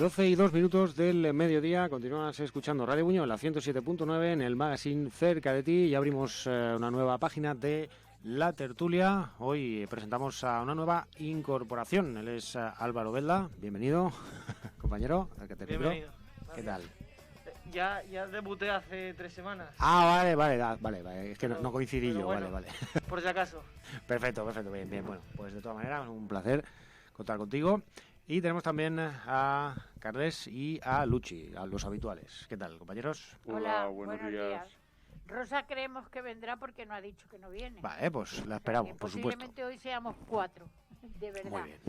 12:02 del mediodía, continúas escuchando Radio Buñol, la 107.9 en el magazine Cerca de Ti, y abrimos una nueva página de La Tertulia. Hoy presentamos a una nueva incorporación, él es Álvaro Belda, bienvenido, compañero. Bienvenido. ¿Qué tal? Ya debuté hace 3 semanas. Vale, es que no coincidí yo, bueno, vale. Por si acaso. Perfecto, bien, bueno, pues de todas maneras, un placer contar contigo. Y tenemos también a Carles y a Luchi, a los habituales. ¿Qué tal, compañeros? Hola, buenos días. Rosa creemos que vendrá porque no ha dicho que no viene. Vale, pues la esperamos, por supuesto. Posiblemente hoy seamos 4, de verdad. Muy bien.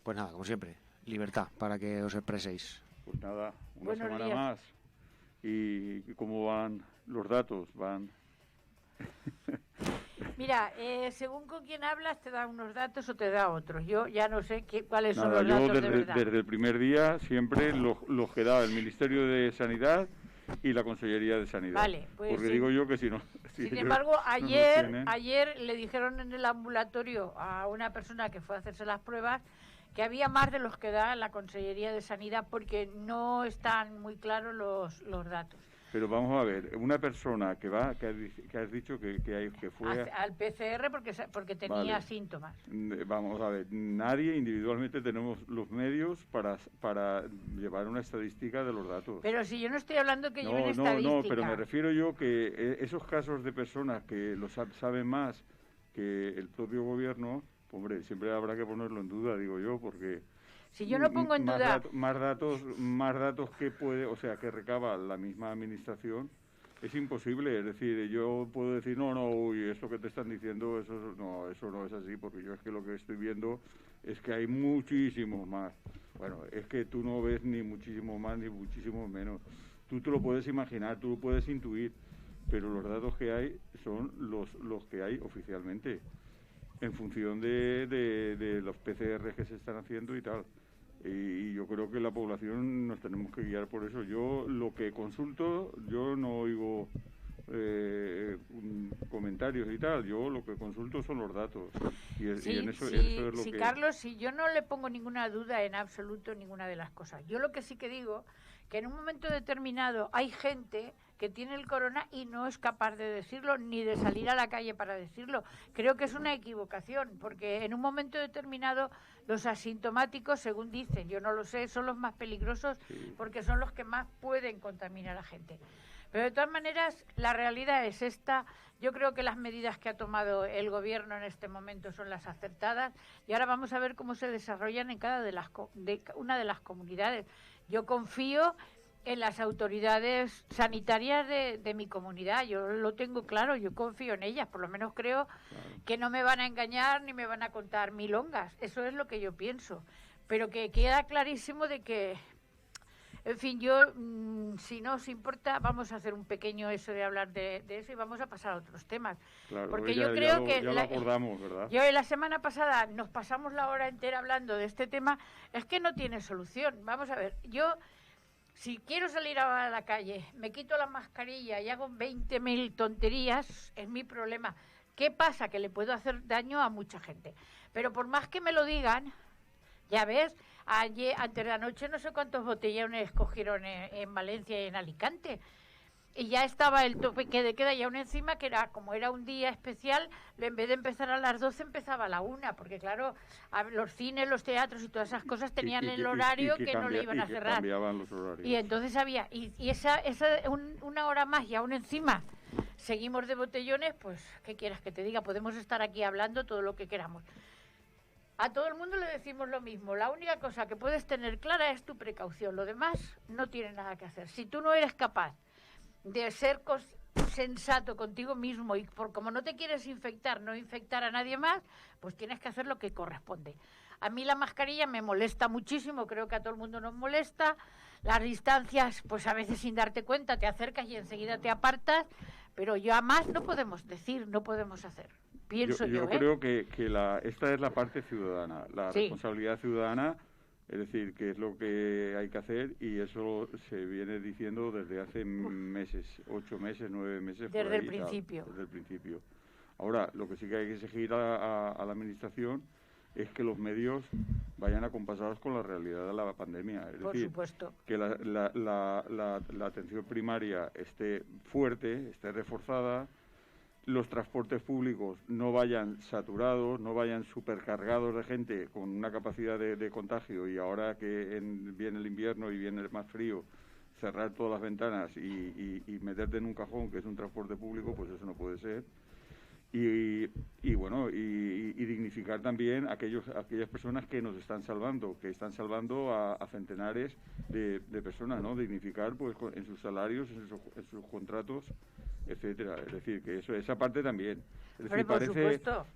Pues nada, como siempre, libertad para que os expreséis. Pues nada, una Buenos semana días. más. ¿Y cómo van los datos? Van... Mira, según con quién hablas, te da unos datos o te da otros. Yo ya no sé cuáles son Nada, los yo datos de verdad. desde el primer día siempre los que da el Ministerio de Sanidad y la Consellería de Sanidad. Vale, pues porque sí. digo yo que si no... si Sin ellos embargo, no nos tienen- ayer le dijeron en el ambulatorio a una persona que fue a hacerse las pruebas que había más de los que da la Consellería de Sanidad porque no están muy claros los datos. Pero vamos a ver, una persona que has dicho que fue... Al PCR porque tenía Vale. síntomas. Vamos a ver, nadie individualmente tenemos los medios para llevar una estadística de los datos. Pero si yo no estoy hablando que lleven estadística. No, pero me refiero yo que esos casos de personas que lo saben más que el propio gobierno, hombre, siempre habrá que ponerlo en duda, digo yo, porque... Si yo no pongo en duda... Más datos que puede, o sea, que recaba la misma administración, es imposible. Es decir, yo puedo decir, uy, esto que te están diciendo, eso no es así, porque yo es que lo que estoy viendo es que hay muchísimos más. Bueno, es que tú no ves ni muchísimo más ni muchísimo menos. Tú te lo puedes imaginar, tú lo puedes intuir, pero los datos que hay son los que hay oficialmente, en función de los PCR que se están haciendo y tal. Y yo creo que la población nos tenemos que guiar por eso. Yo lo que consulto, yo no oigo comentarios y tal, yo lo que consulto son los datos. Y en eso es lo que... Carlos, si yo no le pongo ninguna duda en absoluto ninguna de las cosas. Yo lo que sí que digo, que en un momento determinado hay gente que tiene el corona y no es capaz de decirlo ni de salir a la calle para decirlo. Creo que es una equivocación, porque en un momento determinado los asintomáticos, según dicen, yo no lo sé, son los más peligrosos porque son los que más pueden contaminar a la gente. Pero de todas maneras, la realidad es esta. Yo creo que las medidas que ha tomado el gobierno en este momento son las acertadas y ahora vamos a ver cómo se desarrollan en una de las comunidades. Yo confío en las autoridades sanitarias de mi comunidad, yo lo tengo claro, yo confío en ellas, por lo menos creo que no me van a engañar ni me van a contar milongas, eso es lo que yo pienso, pero que queda clarísimo de que, en fin, yo, si no os importa, vamos a hacer un pequeño eso de hablar de eso y vamos a pasar a otros temas. Claro, porque yo creo que ya lo acordamos, ¿verdad? yo la semana pasada nos pasamos la hora entera hablando de este tema, es que no tiene solución. Vamos a ver, yo... Si quiero salir a la calle, me quito la mascarilla y hago 20.000 tonterías, es mi problema. ¿Qué pasa? Que le puedo hacer daño a mucha gente. Pero por más que me lo digan, ya ves, antes de anoche no sé cuántos botellones cogieron en Valencia y en Alicante. Y ya estaba el tope que de queda ya una encima, que era como era un día especial, en vez de empezar a las 12 empezaba a la 1, porque claro, los cines, los teatros y todas esas cosas tenían el horario que no le iban a cerrar. Cambiaban los horarios. Y entonces había, una hora más y aún encima seguimos de botellones, pues, ¿qué quieras que te diga? Podemos estar aquí hablando todo lo que queramos. A todo el mundo le decimos lo mismo, la única cosa que puedes tener clara es tu precaución, lo demás no tiene nada que hacer. Si tú no eres capaz de ser sensato contigo mismo y como no te quieres infectar, no infectar a nadie más, pues tienes que hacer lo que corresponde. A mí la mascarilla me molesta muchísimo, creo que a todo el mundo nos molesta. Las distancias, pues a veces sin darte cuenta te acercas y enseguida te apartas, pero ya más no podemos decir, no podemos hacer. Pienso yo. Yo creo que esta es la parte ciudadana, la responsabilidad ciudadana. Es decir, que es lo que hay que hacer y eso se viene diciendo desde hace meses, 8 meses, 9 meses. Desde el principio. Desde el principio. Ahora, lo que sí que hay que exigir a la Administración es que los medios vayan acompasados con la realidad de la pandemia. Es Por decir, supuesto. que la atención primaria esté fuerte, esté reforzada, los transportes públicos no vayan saturados, no vayan supercargados de gente con una capacidad de contagio, y ahora que viene el invierno y viene el más frío, cerrar todas las ventanas y meterte en un cajón que es un transporte público, pues eso no puede ser. Y bueno, y dignificar también aquellas personas que nos están salvando, a centenares de personas, ¿no? Dignificar pues en sus salarios, en sus contratos, etcétera. Es decir, que esa parte también. Es decir,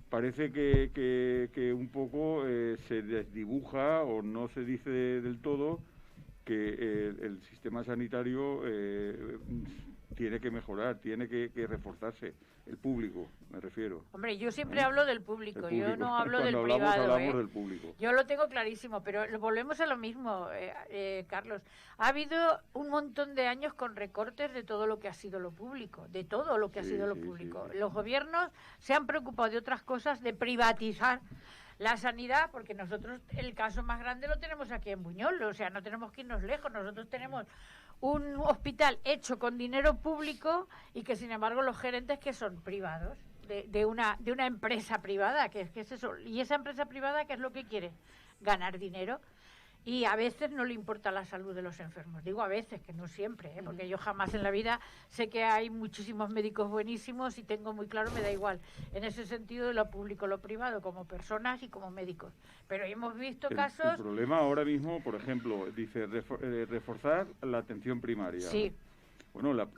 parece que un poco se desdibuja o no se dice del todo que el sistema sanitario tiene que mejorar, tiene que reforzarse. El público, me refiero. Hombre, yo siempre hablo del público, yo no hablo del Cuando privado. hablamos del público. Yo lo tengo clarísimo, pero volvemos a lo mismo, Carlos. Ha habido un montón de años con recortes de todo lo que ha sido lo público, de todo lo que ha sido lo público. Sí. Los gobiernos se han preocupado de otras cosas, de privatizar la sanidad, porque nosotros el caso más grande lo tenemos aquí en Buñol, o sea, no tenemos que irnos lejos, nosotros tenemos un hospital hecho con dinero público y que sin embargo los gerentes que son privados, de una empresa privada, que es eso, y esa empresa privada, ¿qué es lo que quiere? Ganar dinero. Y a veces no le importa la salud de los enfermos. Digo a veces, que no siempre, porque yo jamás en la vida sé que hay muchísimos médicos buenísimos y tengo muy claro, me da igual, en ese sentido de lo público, lo privado, como personas y como médicos. Pero hemos visto casos... El problema ahora mismo, por ejemplo, dice reforzar la atención primaria. Sí. Bueno, la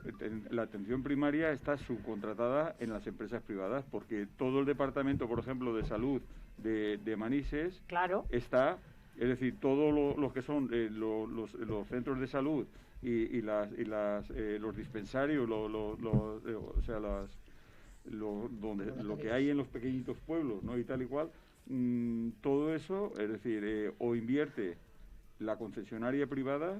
atención primaria está subcontratada en las empresas privadas, porque todo el departamento, por ejemplo, de salud de Manises, claro, está... Es decir, todos los que son los centros de salud y los dispensarios, o sea, lo que hay en los pequeñitos pueblos, ¿no? Y tal y cual, todo eso, es decir, o invierte la concesionaria privada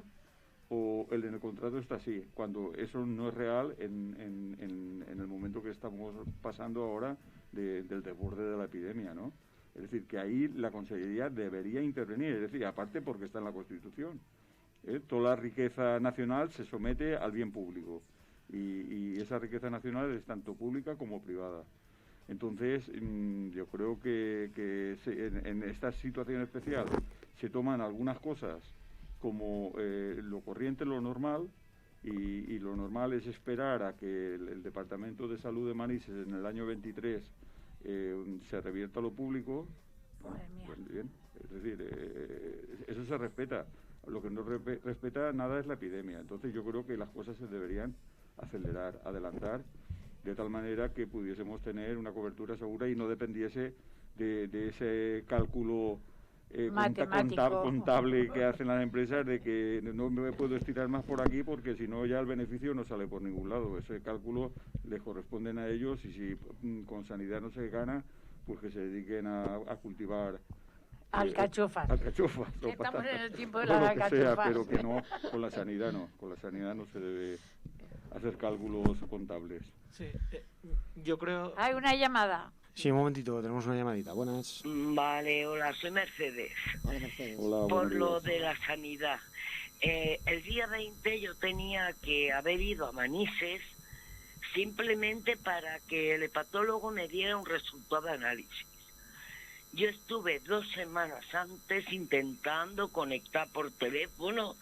o el en el contrato está así, cuando eso no es real en el momento que estamos pasando ahora del desborde de la epidemia, ¿no? Es decir, que ahí la Consellería debería intervenir, es decir, aparte porque está en la Constitución. Toda la riqueza nacional se somete al bien público y esa riqueza nacional es tanto pública como privada. Entonces, yo creo que en esta situación especial se toman algunas cosas como lo corriente, lo normal, y lo normal es esperar a que el Departamento de Salud de Manises en el año 23 se revierta lo público. Pues bien, es decir, eso se respeta. Lo que no respeta nada es la epidemia. Entonces yo creo que las cosas se deberían acelerar, adelantar, de tal manera que pudiésemos tener una cobertura segura y no dependiese de ese cálculo contable que hacen las empresas, de que no me puedo estirar más por aquí porque si no ya el beneficio no sale por ningún lado. Ese cálculo les corresponden a ellos, y si con sanidad no se gana, pues que se dediquen a cultivar alcachofas. Estamos en el tiempo de las alcachofas. Pero que no, con la sanidad no se debe hacer cálculos contables. Sí, yo creo... Hay una llamada. Sí, un momentito, tenemos una llamadita. Buenas. Vale, hola, soy Mercedes. Hola, Mercedes. Hola, por lo de la sanidad. El día 20 yo tenía que haber ido a Manises simplemente para que el hepatólogo me diera un resultado de análisis. Yo estuve 2 semanas antes intentando conectar por teléfono,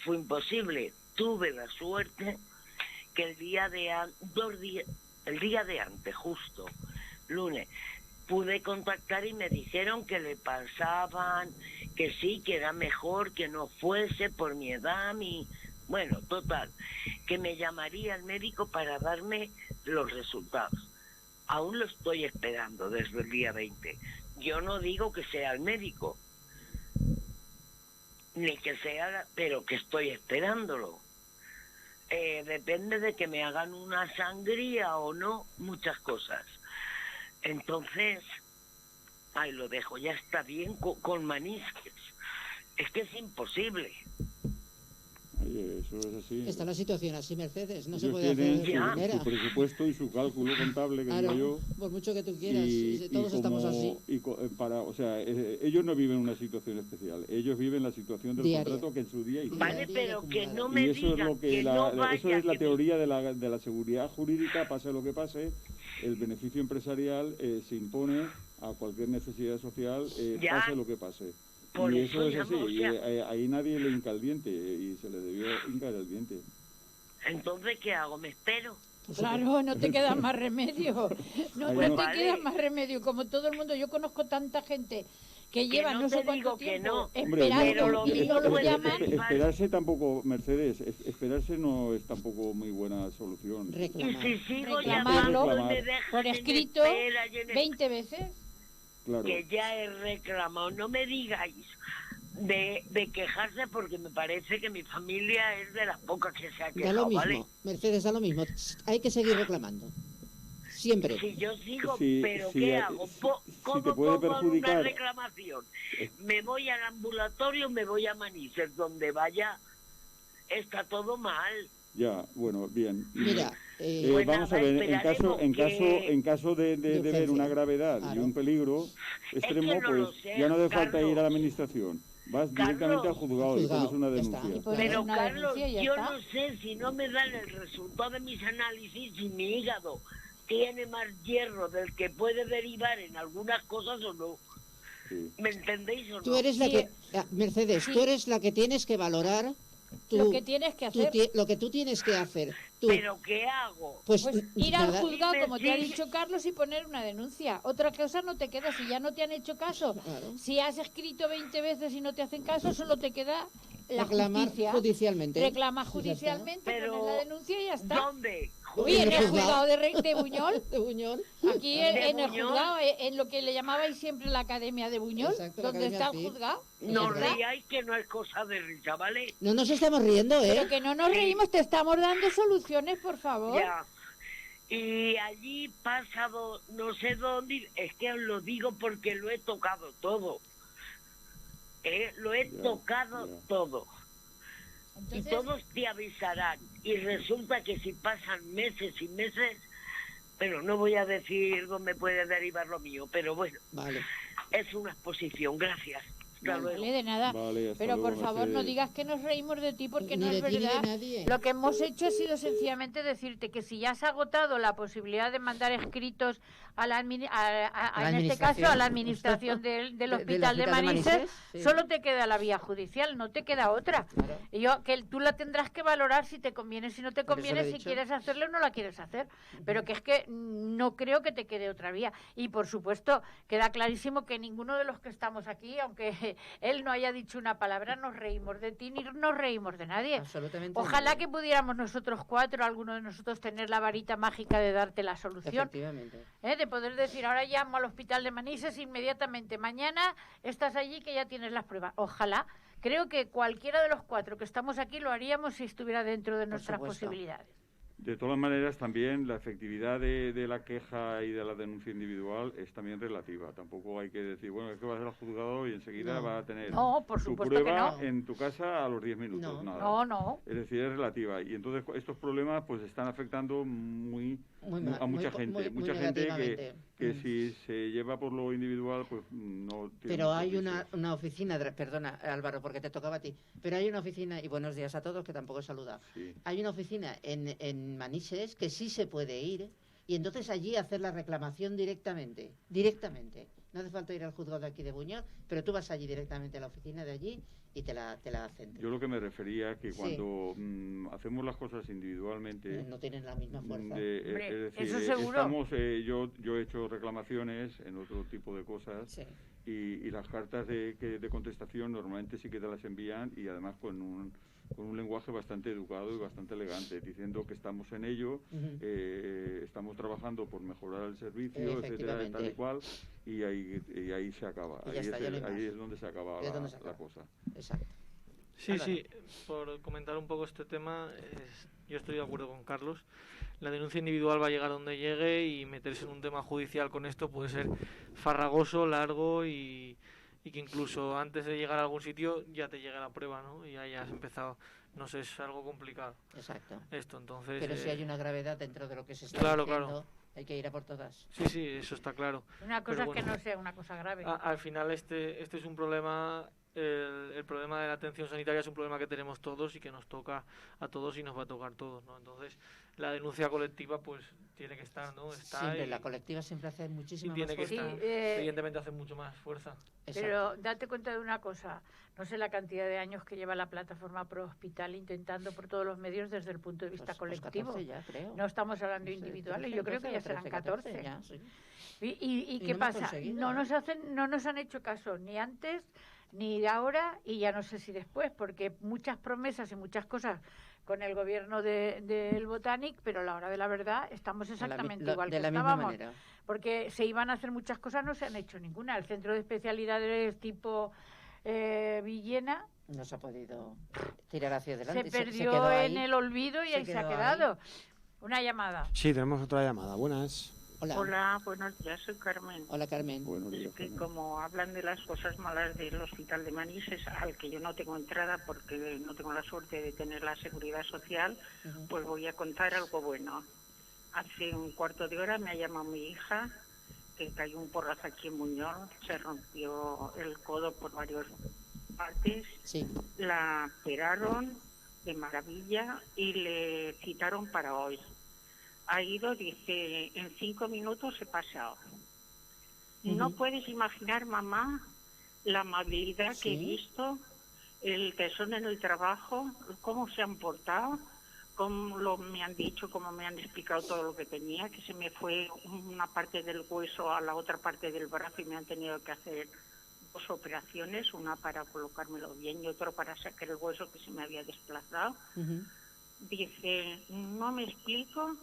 fue imposible. Tuve la suerte que el día de antes, justo, lunes, pude contactar y me dijeron que le pasaban, que sí, que era mejor que no fuese por mi edad, bueno, total, que me llamaría el médico para darme los resultados. Aún lo estoy esperando desde el día 20. Yo no digo que sea el médico, ni que sea, pero que estoy esperándolo. Depende de que me hagan una sangría o no, muchas cosas. Entonces, ahí lo dejo, ya está bien con Manises. Es que es imposible. Oye, eso es así. Está la situación así, Mercedes, no se Ellos puede hacer tienen de otra manera. su presupuesto y su cálculo contable, que Claro, digo yo. por mucho que tú quieras, Y todos estamos como- así. o sea, ellos no viven una situación especial, ellos viven la situación del Diaria. contrato que en su día hicieron. Vale, pero que no me Y eso es digan lo que no vaya, eso es la que teoría de la seguridad jurídica, pase lo que pase, el beneficio empresarial se impone a cualquier necesidad social, Ya. pase lo que pase. Por Y eso eso es ya así, no, o y sea- ahí nadie le hinca el diente, y se le debió hincar el diente. Entonces, ¿qué hago? ¿Me espero? Claro, no te queda más remedio. No, Bueno. no te Vale. queda más remedio. Como todo el mundo, yo conozco tanta gente que lleva no no te sé cuánto digo que tiempo no. Hombre, Pero esperando lo y mismo no lo puede llaman. ser- Esperarse tampoco, Mercedes, esperarse no es tampoco muy buena solución. Y Reclamar. si sigo Reclamarlo llamando y me dejan por en escrito espera y en 20 veces. Claro. que ya he reclamado. No me digáis de quejarse, porque me parece que mi familia es de las pocas que se ha Da lo quejado, mismo, ¿vale? Mercedes, da lo mismo. Hay que seguir reclamando. Siempre. Si yo sigo, Sí, pero sí, ¿qué a- hago? si- ¿Cómo si te puede pongo una perjudicar- reclamación? ¿Me voy al ambulatorio, me voy a Manises? Donde vaya, está todo mal. Ya, bueno, bien. Mira, Pues vamos a nada, ver, esperaremos en caso de ver urgencia. una gravedad y Claro. un peligro extremo, no pues lo sé, ya no hace falta Carlos. ir a la administración. Vas directamente al Carlos. juzgado y Juzgado, pones una ya está. denuncia. Y pues- Pero una Carlos, denuncia y ya yo está. no sé si no me dan el resultado de mis análisis si mi hígado tiene más hierro del que puede derivar en algunas cosas o no. Sí. ¿Me entendéis o no? tú eres la Sí. que... Mercedes, Sí. tú eres la que tienes que valorar Lo que tienes que hacer. lo que tú tienes que hacer. Tú, ¿Pero qué hago? pues, Pues ir al nada. juzgado, Dime, como te ha sí. dicho Carlos, y poner una denuncia. Otra cosa no te queda, si ya no te han hecho caso. Claro. Si has escrito 20 veces y no te hacen caso, solo te queda la Reclamar justicia. judicialmente. Reclama Ya está. judicialmente, Pero, pones la denuncia y ya está. ¿dónde? Uy, en el juzgado. juzgado de Buñol, De Buñol. aquí ¿De en el Buñol? juzgado, en lo que le llamabais siempre la Academia de Buñol, Exacto, la donde Academia, está el sí. juzgado. No ¿verdad? riáis, que no es cosa de risa, ¿vale? No nos estamos riendo, ¿eh? Pero que no nos reímos, te estamos dando soluciones, por favor. Ya. Y allí pasado, no sé dónde, es que os lo digo porque lo he tocado todo. Lo he Ya, tocado ya. todo. Entonces, Y todos te avisarán. Y resulta que si pasan meses y meses, pero no voy a decir dónde puede derivar lo mío, pero bueno, Vale. es una exposición. Gracias. Hasta luego. vale, de nada. Vale, hasta Pero por luego, favor, no Mercedes. digas que nos reímos de ti porque Ni no es de ti ni de verdad. nadie. Lo que hemos hecho ha sido sencillamente decirte que si ya has agotado la posibilidad de mandar escritos a la en este caso a la administración del hospital de Manises, sí. solo te queda la vía judicial, no te queda otra. Claro. Y yo que tú la tendrás que valorar si te conviene, si no te Por eso conviene, lo he si dicho. quieres hacerlo o no la quieres hacer. Pero que es que no creo que te quede otra vía. Y por supuesto, queda clarísimo que ninguno de los que estamos aquí, aunque él no haya dicho una palabra, nos reímos de ti ni nos reímos de nadie. Absolutamente. Ojalá nadie. que pudiéramos nosotros cuatro, alguno de nosotros, tener la varita mágica de darte la solución. Efectivamente. De poder decir, ahora llamo al hospital de Manises inmediatamente, mañana estás allí que ya tienes las pruebas. Ojalá. Creo que cualquiera de los cuatro que estamos aquí lo haríamos si estuviera dentro de nuestras supuesto. posibilidades. De todas maneras, también la efectividad de la queja y de la denuncia individual es también relativa. Tampoco hay que decir, bueno, es que vas al juzgado y enseguida No. va a tener No, por su supuesto que prueba no. en tu casa a los 10 minutos. No. Nada. No, no. Es decir, es relativa. Y entonces estos problemas pues están afectando a mucha gente. Mucha gente negativamente. que si se lleva por lo individual, pues no tiene Pero muchos hay vicios. una oficina, perdona Álvaro, porque te tocaba a ti, pero hay una oficina, y buenos días a todos, que tampoco he saludado. Sí. Hay una oficina en Manises que sí se puede ir y entonces allí hacer la reclamación directamente. No hace falta ir al juzgado de aquí de Buñol, pero tú vas allí directamente a la oficina de allí y te la hacen. Yo lo que me refería que Sí. cuando hacemos las cosas individualmente, No tienen la misma fuerza. Hombre, es decir, eso seguro. estamos, yo he hecho reclamaciones en otro tipo de cosas Sí. y las cartas de contestación normalmente sí que te las envían y además con un lenguaje bastante educado y bastante elegante, diciendo que estamos en ello, Ujú. estamos trabajando por mejorar el servicio, etcétera, Efectivamente. tal y cual, y ahí se acaba. Y ya está, ya no hay ahí más. es donde se acaba, Es la, donde se la acaba. cosa. Exacto. Sí, Álvaro. sí, por comentar un poco este tema, yo estoy de acuerdo con Carlos. La denuncia individual va a llegar donde llegue y meterse en un tema judicial con esto puede ser farragoso, largo y que incluso antes de llegar a algún sitio ya te llegue la prueba, ¿no? Y ya hayas empezado. no sé, es algo complicado Exacto. esto, entonces... Pero si hay una gravedad dentro de lo que se está Claro, diciendo, claro. hay que ir a por todas. Sí, eso está claro. Una cosa Pero es que bueno, no sea una cosa grave. al final este es un problema, el problema de la atención sanitaria es un problema que tenemos todos y que nos toca a todos y nos va a tocar a todos, ¿no? Entonces, la denuncia colectiva pues tiene que estar, ¿no? Está Siempre, y, la colectiva siempre hace y muchísima tiene más que fuerza. estar, Sí, evidentemente hace mucho más fuerza. Pero date cuenta de una cosa, no sé la cantidad de años que lleva la plataforma Pro Hospital intentando por todos los medios desde el punto de vista colectivo. 14 ya, creo. No estamos hablando No sé, individuales, 13, yo creo que 12, ya serán 14. ya, sí. ¿Y Y qué no hemos pasa? conseguido, No ¿eh? no nos han hecho caso ni antes ni ahora y ya no sé si después, porque muchas promesas y muchas cosas con el gobierno del Botanic, pero a la hora de la verdad estamos exactamente igual de que la misma estábamos. manera. Porque se iban a hacer muchas cosas, no se han hecho ninguna. El centro de especialidades tipo Villena No se ha podido tirar hacia se adelante. perdió quedó ahí. en el olvido y Se ahí se ha quedó quedado. Una llamada. Sí, tenemos otra llamada. Buenas. Hola. Hola, buenos días, soy Carmen. Hola, Carmen. Buenos Es días, que Carmen. como hablan de las cosas malas del hospital de Manises, al que yo no tengo entrada porque no tengo la suerte de tener la seguridad social, Ujú. pues voy a contar algo bueno. Hace un cuarto de hora me ha llamado mi hija, que cayó un porrazo aquí en Muñoz, se rompió el codo por varias partes, Sí. la operaron de maravilla y le citaron para hoy. Ha ido, dice, en 5 minutos he pasado. No Ujú. puedes imaginar, mamá, la amabilidad que he Sí. visto, el tesón en el trabajo, cómo se han portado, me han dicho, cómo me han explicado todo lo que tenía, que se me fue una parte del hueso a la otra parte del brazo y me han tenido que hacer 2 operaciones, una para colocármelo bien y otra para sacar el hueso que se me había desplazado. Ujú. Dice, no me explico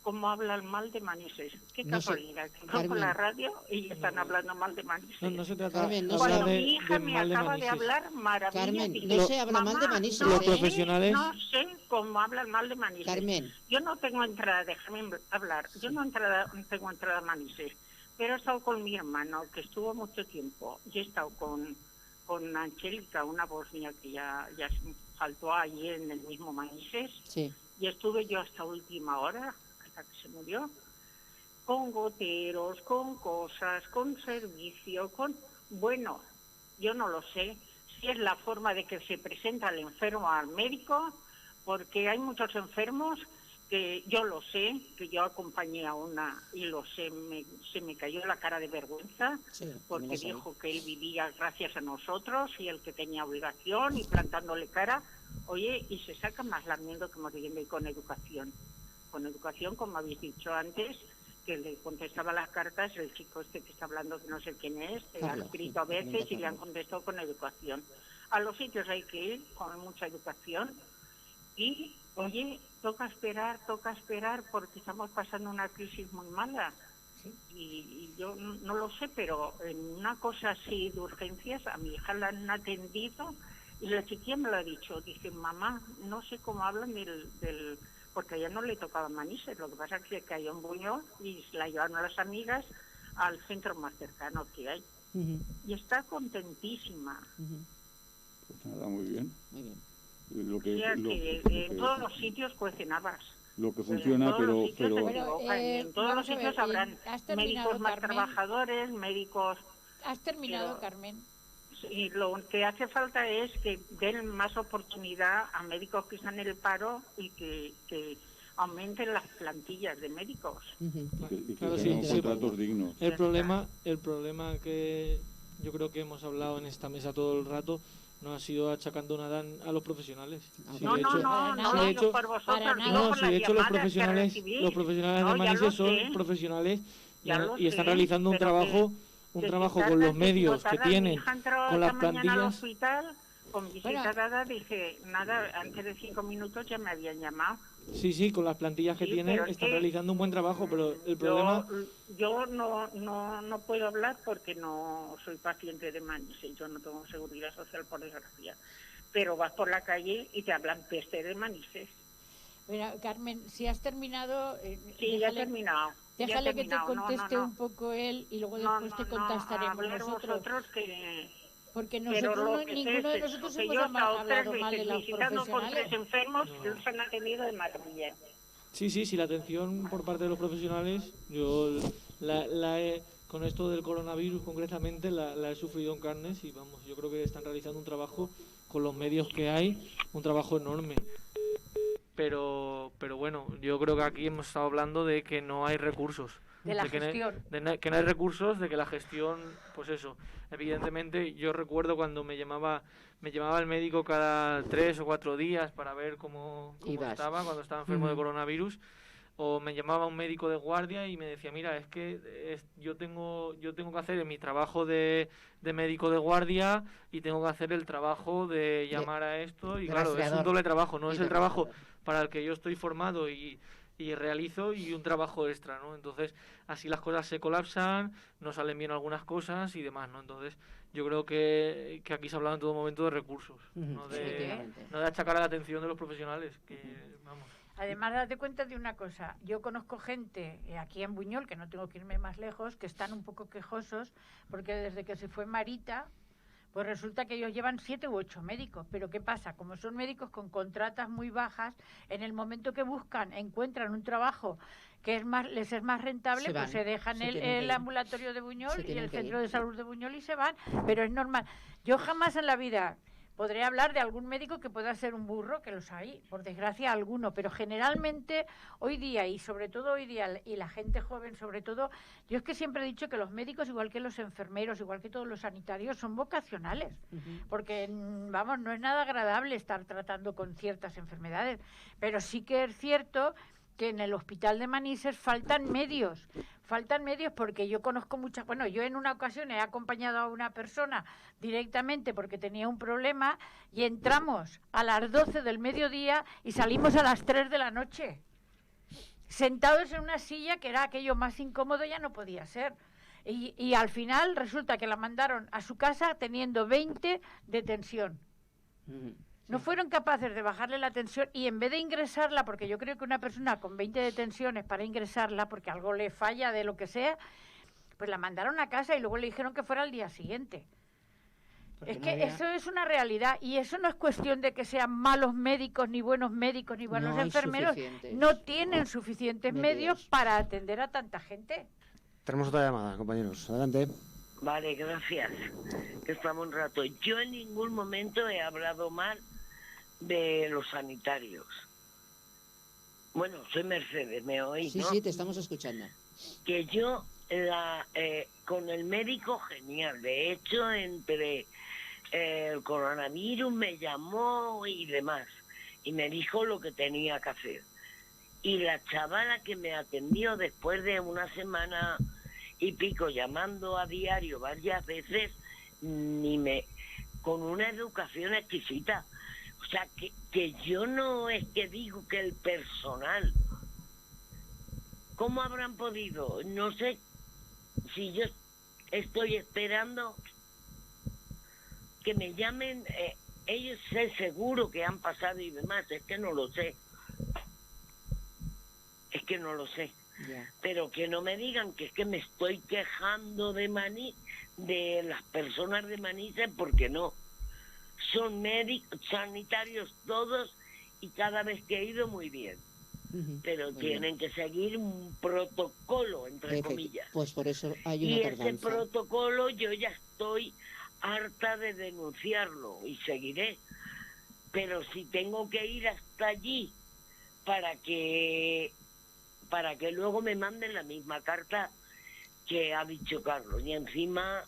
cómo hablan mal de Manises. Qué No sé, casualidad, que Carmen. pongo la radio y están hablando mal de Manises. No se trata Carmen, no de Cuando hablar sé- de, mi hija de me mal de acaba de Manises. hablar, maravilla. Carmen, dice, no se habla mal de "Mamá, Manises, no Los ¿eh? sé, profesionales- No sé cómo hablan mal de Manises. Carmen, Yo no tengo entrada, déjame hablar. Yo no tengo entrada a Manises, pero he estado con mi hermano, que estuvo mucho tiempo. Y he estado con Angélica, una bosnia que ya faltó allí en el mismo Manises. sí. Y estuve yo hasta última hora, hasta que se murió, con goteros, con cosas, con servicio, Bueno, yo no lo sé si es la forma de que se presenta el enfermo al médico, porque hay muchos enfermos que yo lo sé, que yo acompañé a una y lo sé, se me cayó la cara de vergüenza, Sí, porque lo sé. dijo que él vivía gracias a nosotros y el que tenía obligación y plantándole cara, oye, y se saca más lamiendo que muriendo. Y con educación, como habéis dicho antes, que le contestaba las cartas el chico este que está hablando, que no sé quién es, que ha Carlos, escrito a sí, veces y le han Carlos. contestado con educación. A los sitios hay que ir con mucha educación y, oye, toca esperar porque estamos pasando una crisis muy mala. Y yo no lo sé, pero en una cosa así de urgencias a mi hija la han atendido y la chiquilla me lo ha dicho, dice, mamá, no sé cómo hablan del porque a ella no le tocaba Manises, lo que pasa es que cayó en Buñol y se la llevaron a las amigas al centro más cercano que hay. Ujú, Y está contentísima. ujú. Pues nada, muy bien. Muy bien. Lo O que, sea lo, que lo en que- todos los sitios cuecen habas. lo que En funciona, todos los sitios pero se Bueno, equivocan, y en todos los vamos a ver, sitios habrán ¿has terminado, médicos más Carmen? trabajadores, médicos... ¿Has terminado, Pero- Carmen? Y lo que hace falta es que den más oportunidad a médicos que están en el paro y que aumenten las plantillas de médicos. Ujú. y que Claro, tengan sí, sí. contratos dignos. El problema que yo creo que hemos hablado en esta mesa todo el rato no ha sido achacando nada a los profesionales. Ah, Sí, No, de no, hecho- no, sí, no de lo hecho- digo por vosotros, para digo nada. No, por sí, las de hecho los llamadas que profesionales recibís. los profesionales No, de ya Manises lo son sé. profesionales Ya lo y están sé, realizando un pero trabajo que con tardan, los si medios no que tardan. tienen, Mi hija entró con las esta mañana al plantillas. hospital con visita Bueno. dada, dije, nada, antes de 5 minutos ya me habían llamado. Sí, con las plantillas que Sí, tienen pero es están que, realizando un buen trabajo, pero el problema... Yo no puedo hablar porque no soy paciente de Manises, yo no tengo seguridad social por desgracia. Pero vas por la calle y te hablan peste de Manises. Mira, Carmen, si has terminado... Sí, ya he terminado. ya he Déjale que te terminado. No, conteste no. un poco él y luego No, después no, te no, contestaremos hablar nosotros. vosotros que Porque Pero lo nosotros, que ninguno de es eso, nosotros que hemos yo he estado hablado 3 mal de veces los visitando con 3 profesionales. enfermos y los han atendido de maravilla. Sí, la atención por parte de los profesionales, con esto del coronavirus concretamente la he sufrido en carnes y vamos, yo creo que están realizando un trabajo con los medios que hay, un trabajo enorme. Pero bueno, yo creo que aquí hemos estado hablando de que no hay recursos. De la gestión. Que no hay recursos, de que la gestión, pues eso, evidentemente yo recuerdo cuando me llamaba el médico cada 3 o 4 días para ver cómo estaba, cuando estaba enfermo de coronavirus, o me llamaba un médico de guardia y me decía, mira, es que yo tengo que hacer mi trabajo de médico de guardia y tengo que hacer el trabajo de llamar a esto, y claro, es un doble trabajo, no es el trabajo para el que yo estoy formado y realizo, y un trabajo extra, ¿no? Entonces, así las cosas se colapsan, no salen bien algunas cosas y demás, ¿no? Entonces, yo creo que aquí se ha hablado en todo momento de recursos, no de achacar a la atención de los profesionales, que vamos. Además, date cuenta de una cosa. Yo conozco gente aquí en Buñol, que no tengo que irme más lejos, que están un poco quejosos porque desde que se fue Marita, pues resulta que ellos llevan 7 u 8 médicos. Pero ¿qué pasa? Como son médicos con contratas muy bajas, en el momento que encuentran un trabajo que les es más rentable, pues se dejan el ambulatorio de Buñol y el centro de salud de Buñol y se van. Pero es normal. Yo jamás en la vida podré hablar de algún médico que pueda ser un burro, que los hay, por desgracia alguno, pero generalmente hoy día, y sobre todo hoy día, y la gente joven sobre todo, yo es que siempre he dicho que los médicos, igual que los enfermeros, igual que todos los sanitarios, son vocacionales, porque, vamos, no es nada agradable estar tratando con ciertas enfermedades, pero sí que es cierto que en el hospital de Manises faltan medios porque yo conozco muchas, bueno, yo en una ocasión he acompañado a una persona directamente porque tenía un problema y entramos a las 12 del mediodía y salimos a las 3 de la noche, sentados en una silla que era aquello más incómodo, ya no podía ser. Y al final resulta que la mandaron a su casa teniendo 20 de tensión. No fueron capaces de bajarle la tensión y en vez de ingresarla, porque yo creo que una persona con 20 de tensiones para ingresarla, porque algo le falla de lo que sea, pues la mandaron a casa y luego le dijeron que fuera al día siguiente. Es que eso es una realidad y eso no es cuestión de que sean malos médicos, ni buenos enfermeros. No tienen suficientes medios para atender a tanta gente. Tenemos otra llamada, compañeros. Adelante. Vale, gracias. Estamos un rato. Yo en ningún momento he hablado mal de los sanitarios. Bueno, soy Mercedes, ¿me oís? Sí, te estamos escuchando. Que yo, con el médico, genial. De hecho, entre el coronavirus me llamó y demás. Y me dijo lo que tenía que hacer. Y la chavala que me atendió después de una semana y pico llamando a diario varias veces, con una educación exquisita. O sea, que yo no es que digo que el personal, ¿cómo habrán podido? No sé si yo estoy esperando que me llamen, ellos sé seguro que han pasado y demás, es que no lo sé. Yeah. Pero que no me digan que es que me estoy quejando de las personas de Manises, porque no. Son médicos, sanitarios todos, y cada vez que he ido muy bien. Pero muy tienen que seguir un protocolo, entre comillas. Pues por eso hay una tardanza. Y ese protocolo yo ya estoy harta de denunciarlo, y seguiré. Pero si tengo que ir hasta allí para que luego me manden la misma carta que ha dicho Carlos, y encima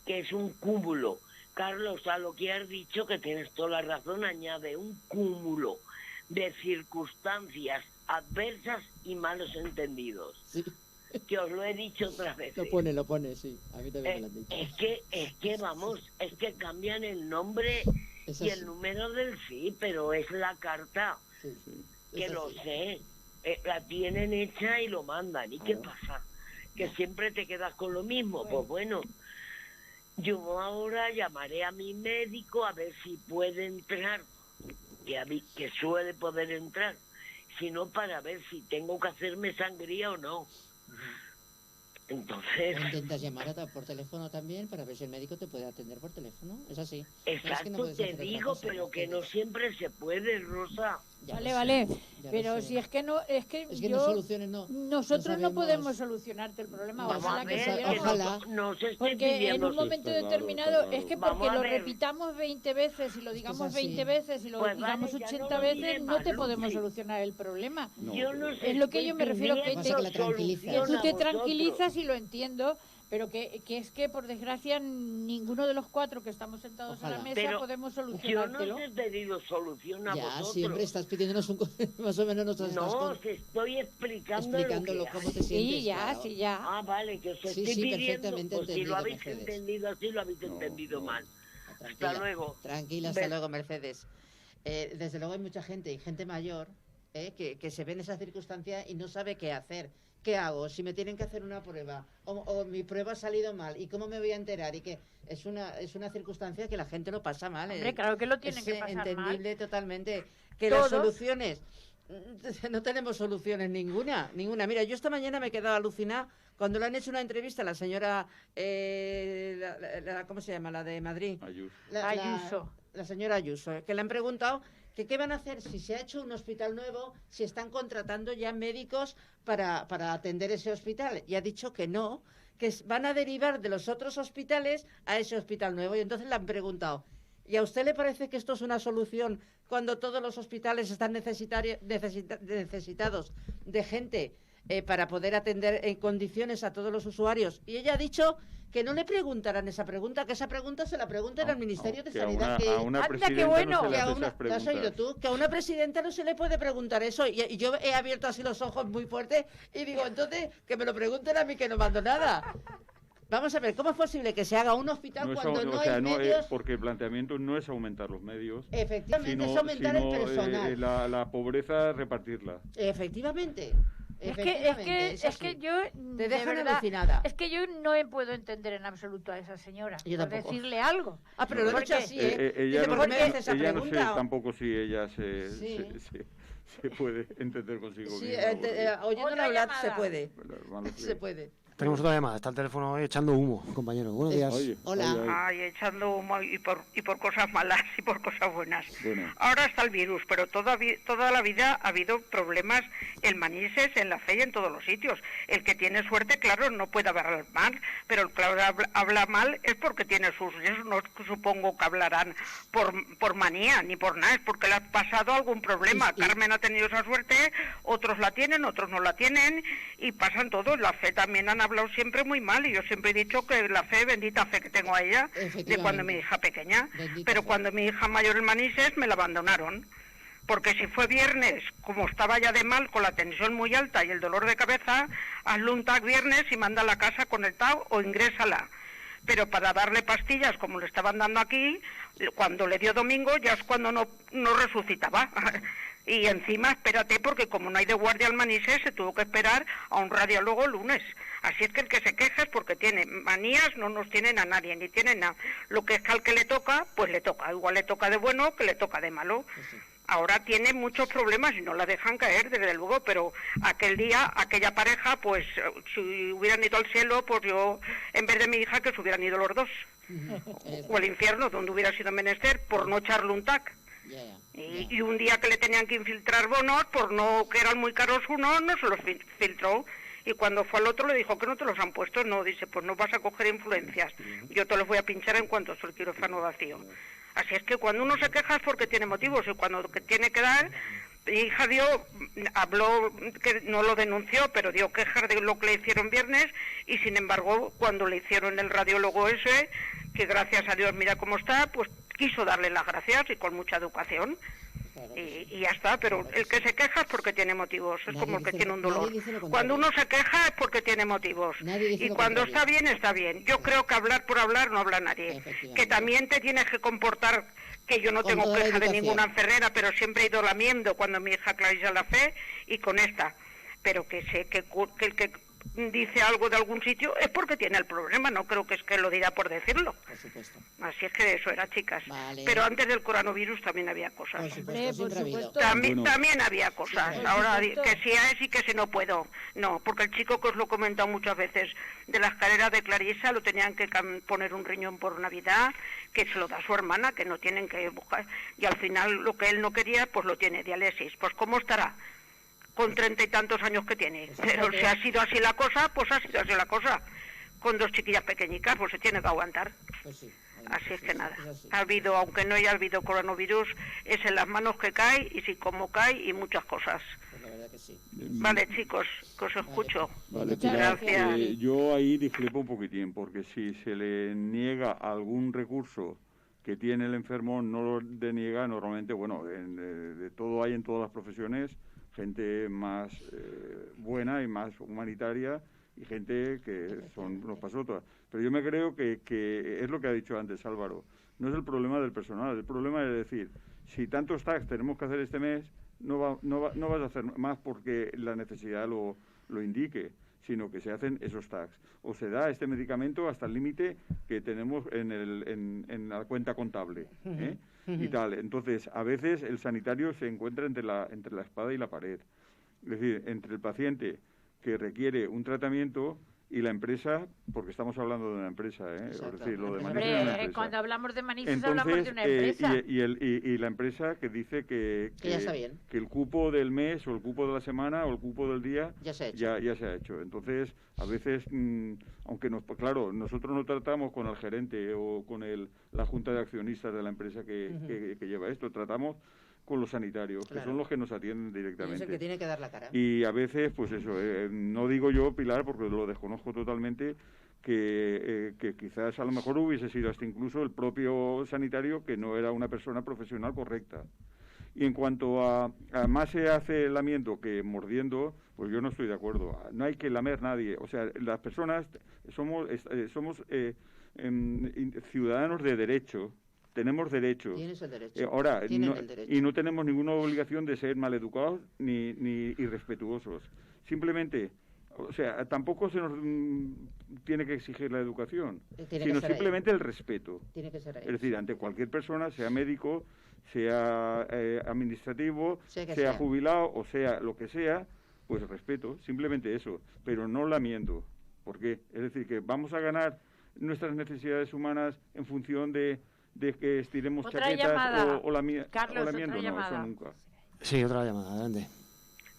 que es un cúmulo. Carlos, a lo que has dicho, que tienes toda la razón, añade un cúmulo de circunstancias adversas y malos entendidos. Sí. Que os lo he dicho otras veces. Lo pone, sí. A mí también me lo han dicho. Es que cambian el nombre y el número del sí, pero es la carta. Sí. Que lo sé. La tienen hecha y lo mandan. ¿Y qué pasa? Que siempre te quedas con lo mismo. Pues bueno, yo ahora llamaré a mi médico a ver si puede entrar, que suele poder entrar, sino para ver si tengo que hacerme sangría o no. Entonces... O intentas llamar por teléfono también para ver si el médico te puede atender por teléfono. Es así. Exacto, es que no puedes te hacer otra digo, cosa, pero que no Mercedes. siempre se puede, Rosa. Ya lo Vale, sé, ya lo pero sé. si es que no, es que Es que yo, no soluciones, no. nosotros no sabemos. podemos solucionarte el problema. Vamos Ojalá a que ver, pudiéramos. ojalá. no se esté Porque en pidiendo... un momento está claro, determinado, está claro. es que Vamos porque a lo ver. repitamos 20 veces y lo Es que digamos es así. 20 veces y lo Pues digamos vale, ya 80 no lo veces, diré no más, te podemos Lucy. solucionar el problema. No, Yo no sé, Es lo que yo me refiero, que Pasa que la tranquilizas. Tú te tranquilizas y lo entiendo, pero que es que por desgracia ninguno de los cuatro que estamos sentados a la Ojalá. mesa Pero podemos yo no solucionártelo. os he pedido solución a Ya, vosotros. siempre estás pidiéndonos más o menos nuestras No, cosas. os estoy explicando Explicándolo lo que cómo hay. te sientes. Sí, ya, claro. sí, ya. Ah, vale, que os Sí, estoy sí, pidiendo. perfectamente Pues si entendido, lo habéis Mercedes. entendido así, lo habéis No, entendido no. mal. Tranquila, Hasta luego. Tranquila, hasta Ve- luego, Mercedes. Desde luego hay mucha gente y gente mayor que se ve en esa circunstancia y no sabe qué hacer. ¿Qué hago? Si me tienen que hacer una prueba o mi prueba ha salido mal, ¿y cómo me voy a enterar? Y que es una circunstancia que la gente lo pasa mal. Hombre, claro que lo tienen es que pasar mal. entendible totalmente. Que Todos. las soluciones... No tenemos soluciones ninguna. Mira, yo esta mañana me he quedado alucinada cuando le han hecho una entrevista a la señora... ¿cómo se llama? La de Madrid. Ayuso. Ayuso. La señora Ayuso, que le han preguntado que qué van a hacer si se ha hecho un hospital nuevo, si están contratando ya médicos para atender ese hospital. Y ha dicho que no, que van a derivar de los otros hospitales a ese hospital nuevo. Y entonces le han preguntado, ¿y a usted le parece que esto es una solución cuando todos los hospitales están necesitados de gente para poder atender en condiciones a todos los usuarios? Y ella ha dicho que no le preguntarán esa pregunta, que esa pregunta se la pregunten al Ministerio de Que Sanidad. a una Anda, presidenta qué bueno. no se le Que a hace una, esas ¿lo has oído preguntas. tú? Que a una presidenta no se le puede preguntar eso. Y yo he abierto así los ojos muy fuerte y digo, entonces, que me lo pregunten a mí, que no mando nada. Vamos a ver, ¿cómo es posible que se haga un hospital No es cuando au- no o sea, hay no, medios? porque el planteamiento no es aumentar los medios, Efectivamente, sino, es aumentar sino, el personal. la pobreza repartirla. Efectivamente. Es Es que así. yo, Te de dejan verdad, alucinada. es que yo no puedo entender en absoluto a esa señora. Yo por tampoco. decirle algo. Ah, pero lo he ¿Por dicho qué? así, Ella Dice, no, ¿por qué me haces esa ella no sé pregunta? tampoco si ella se puede entender consigo Sí, misma, porque- oyéndola Otra hablar llamada. se puede. Bueno, hermano, que- Se puede. Tenemos otra llamada, está el teléfono echando humo, compañero. Buenos días. Oye, Hola. oye, oye. Ay, echando humo y por cosas malas y por cosas buenas. Bueno. Ahora está el virus, pero toda la vida ha habido problemas en Manises, en La Fe y en todos los sitios. El que tiene suerte, claro, no puede hablar mal, pero el que habla mal es porque tiene sus... Yo no supongo que hablarán por manía ni por nada, es porque le ha pasado algún problema. Carmen ha tenido esa suerte, otros la tienen, otros no la tienen, y pasan todos. La Fe también han hablado siempre muy mal, y yo siempre he dicho que la fe, bendita fe que tengo a ella, de cuando mi hija pequeña, Bendita pero fe. cuando mi hija mayor en Manises me la abandonaron, porque si fue viernes, como estaba ya de mal, con la tensión muy alta y el dolor de cabeza, hazle un TAC viernes y manda a la casa con el TAC o ingrésala. Pero para darle pastillas, como le estaban dando aquí, cuando le dio domingo ya es cuando no resucitaba. Y encima, espérate, porque como no hay de guardia al Manises, se tuvo que esperar a un radiólogo lunes. Así es que el que se queja es porque tiene manías, no nos tienen a nadie, ni tienen nada. Lo que es que al que le toca, pues le toca. Igual le toca de bueno que le toca de malo. Ahora tiene muchos problemas y no la dejan caer, desde luego, pero aquel día, aquella pareja, pues si hubieran ido al cielo, pues yo, en vez de mi hija, que se hubieran ido los dos. O al infierno, donde hubiera sido menester, por no echarle un tac. Y un día que le tenían que infiltrar bonos, por no que eran muy caros uno, no se los filtró. Y cuando fue al otro le dijo que no te los han puesto. No, dice, pues no vas a coger influencias. Yo te los voy a pinchar en cuanto esté el quirófano vacío. Así es que cuando uno se queja es porque tiene motivos. Y cuando tiene que dar, mi hija habló, que no lo denunció, pero dio quejas de lo que le hicieron viernes. Y sin embargo, cuando le hicieron el radiólogo ese, que gracias a Dios mira cómo está, pues quiso darle las gracias y con mucha educación. Y ya está, pero el que se queja es porque tiene motivos, es como el que tiene un dolor. Cuando uno se queja es porque tiene motivos. Y cuando está bien, está bien. Yo creo que hablar por hablar no habla nadie. Que también te tienes que comportar, que yo no tengo queja de ninguna enfermera, pero siempre he ido lamiendo cuando mi hija Clarisa La Fe y con esta. Pero que el que dice algo de algún sitio es porque tiene el problema, no creo que es que lo dirá por decirlo. Por supuesto. Así es que eso era, chicas. Vale. Pero antes del coronavirus también había cosas. Por supuesto, siempre ha habido. También había cosas. Por Ahora supuesto. que si es y que si no puedo. No, porque el chico que os lo he comentado muchas veces de la escalera de Clarisa lo tenían que poner un riñón por Navidad, que se lo da su hermana, que no tienen que buscar. Y al final lo que él no quería, pues lo tiene, diálisis. Pues ¿cómo estará? Con 30 y tantos años que tiene. Pero si ha sido así la cosa, pues ha sido así la cosa. Con 2 chiquillas pequeñicas, pues se tiene que aguantar. Pues sí. Así es que nada. Es así. Ha habido, aunque no haya habido coronavirus, es en las manos que cae y si como cae y muchas cosas. Pues la verdad que sí. Vale, chicos, que os escucho. Vale, Muchas Pilar, gracias. yo ahí discrepo un poquitín, porque si se le niega algún recurso que tiene el enfermo, no lo deniega normalmente, bueno, de todo hay en todas las profesiones, gente más buena y más humanitaria y gente que son unos pasotas. Pero yo me creo que es lo que ha dicho antes Álvaro, no es el problema del personal, el problema es decir, si tantos tags tenemos que hacer este mes, no vas a hacer más porque la necesidad lo indique, sino que se hacen esos tags. O se da este medicamento hasta el límite que tenemos en la cuenta contable, ¿eh? Y tal. Entonces, a veces el sanitario se encuentra entre la espada y la pared. Es decir, entre el paciente que requiere un tratamiento y la empresa, porque estamos hablando de una empresa, ¿eh? Es decir, lo de Manises es una empresa. Cuando hablamos de Manises Entonces, hablamos de una empresa. y la empresa que dice que ya está bien. que el cupo del mes o el cupo de la semana o el cupo del día Ya se ha hecho. ya se ha hecho. Entonces, a veces, aunque claro, nosotros no tratamos con el gerente o con la junta de accionistas de la empresa que lleva esto, tratamos con los sanitarios, que Claro. son los que nos atienden Y es directamente. el que tiene que dar la cara. Y a veces, pues eso, no digo yo, Pilar, porque lo desconozco totalmente, que quizás a lo mejor hubiese sido hasta incluso el propio sanitario que no era una persona profesional correcta. Y en cuanto a más se hace lamiendo que mordiendo, pues yo no estoy de acuerdo. No hay que lamer nadie. O sea, las personas somos ciudadanos de derecho. Tenemos derechos. Tienes el derecho. Ahora, Tienen el derecho. y no tenemos ninguna obligación de ser maleducados ni irrespetuosos. Simplemente, o sea, tampoco se nos tiene que exigir la educación, Tiene que sino ser ahí. simplemente el respeto. Tiene que ser ahí. Es decir, ante cualquier persona, sea médico, sea administrativo, Sea que sea sea. jubilado o sea lo que sea, pues respeto, simplemente eso, pero no lamiendo. ¿Por qué? Es decir, que vamos a ganar nuestras necesidades humanas en función de que estiremos Otra chaquetas llamada. o Carlos, lamiendo, otra no, eso llamada. nunca. Sí, otra llamada, adelante.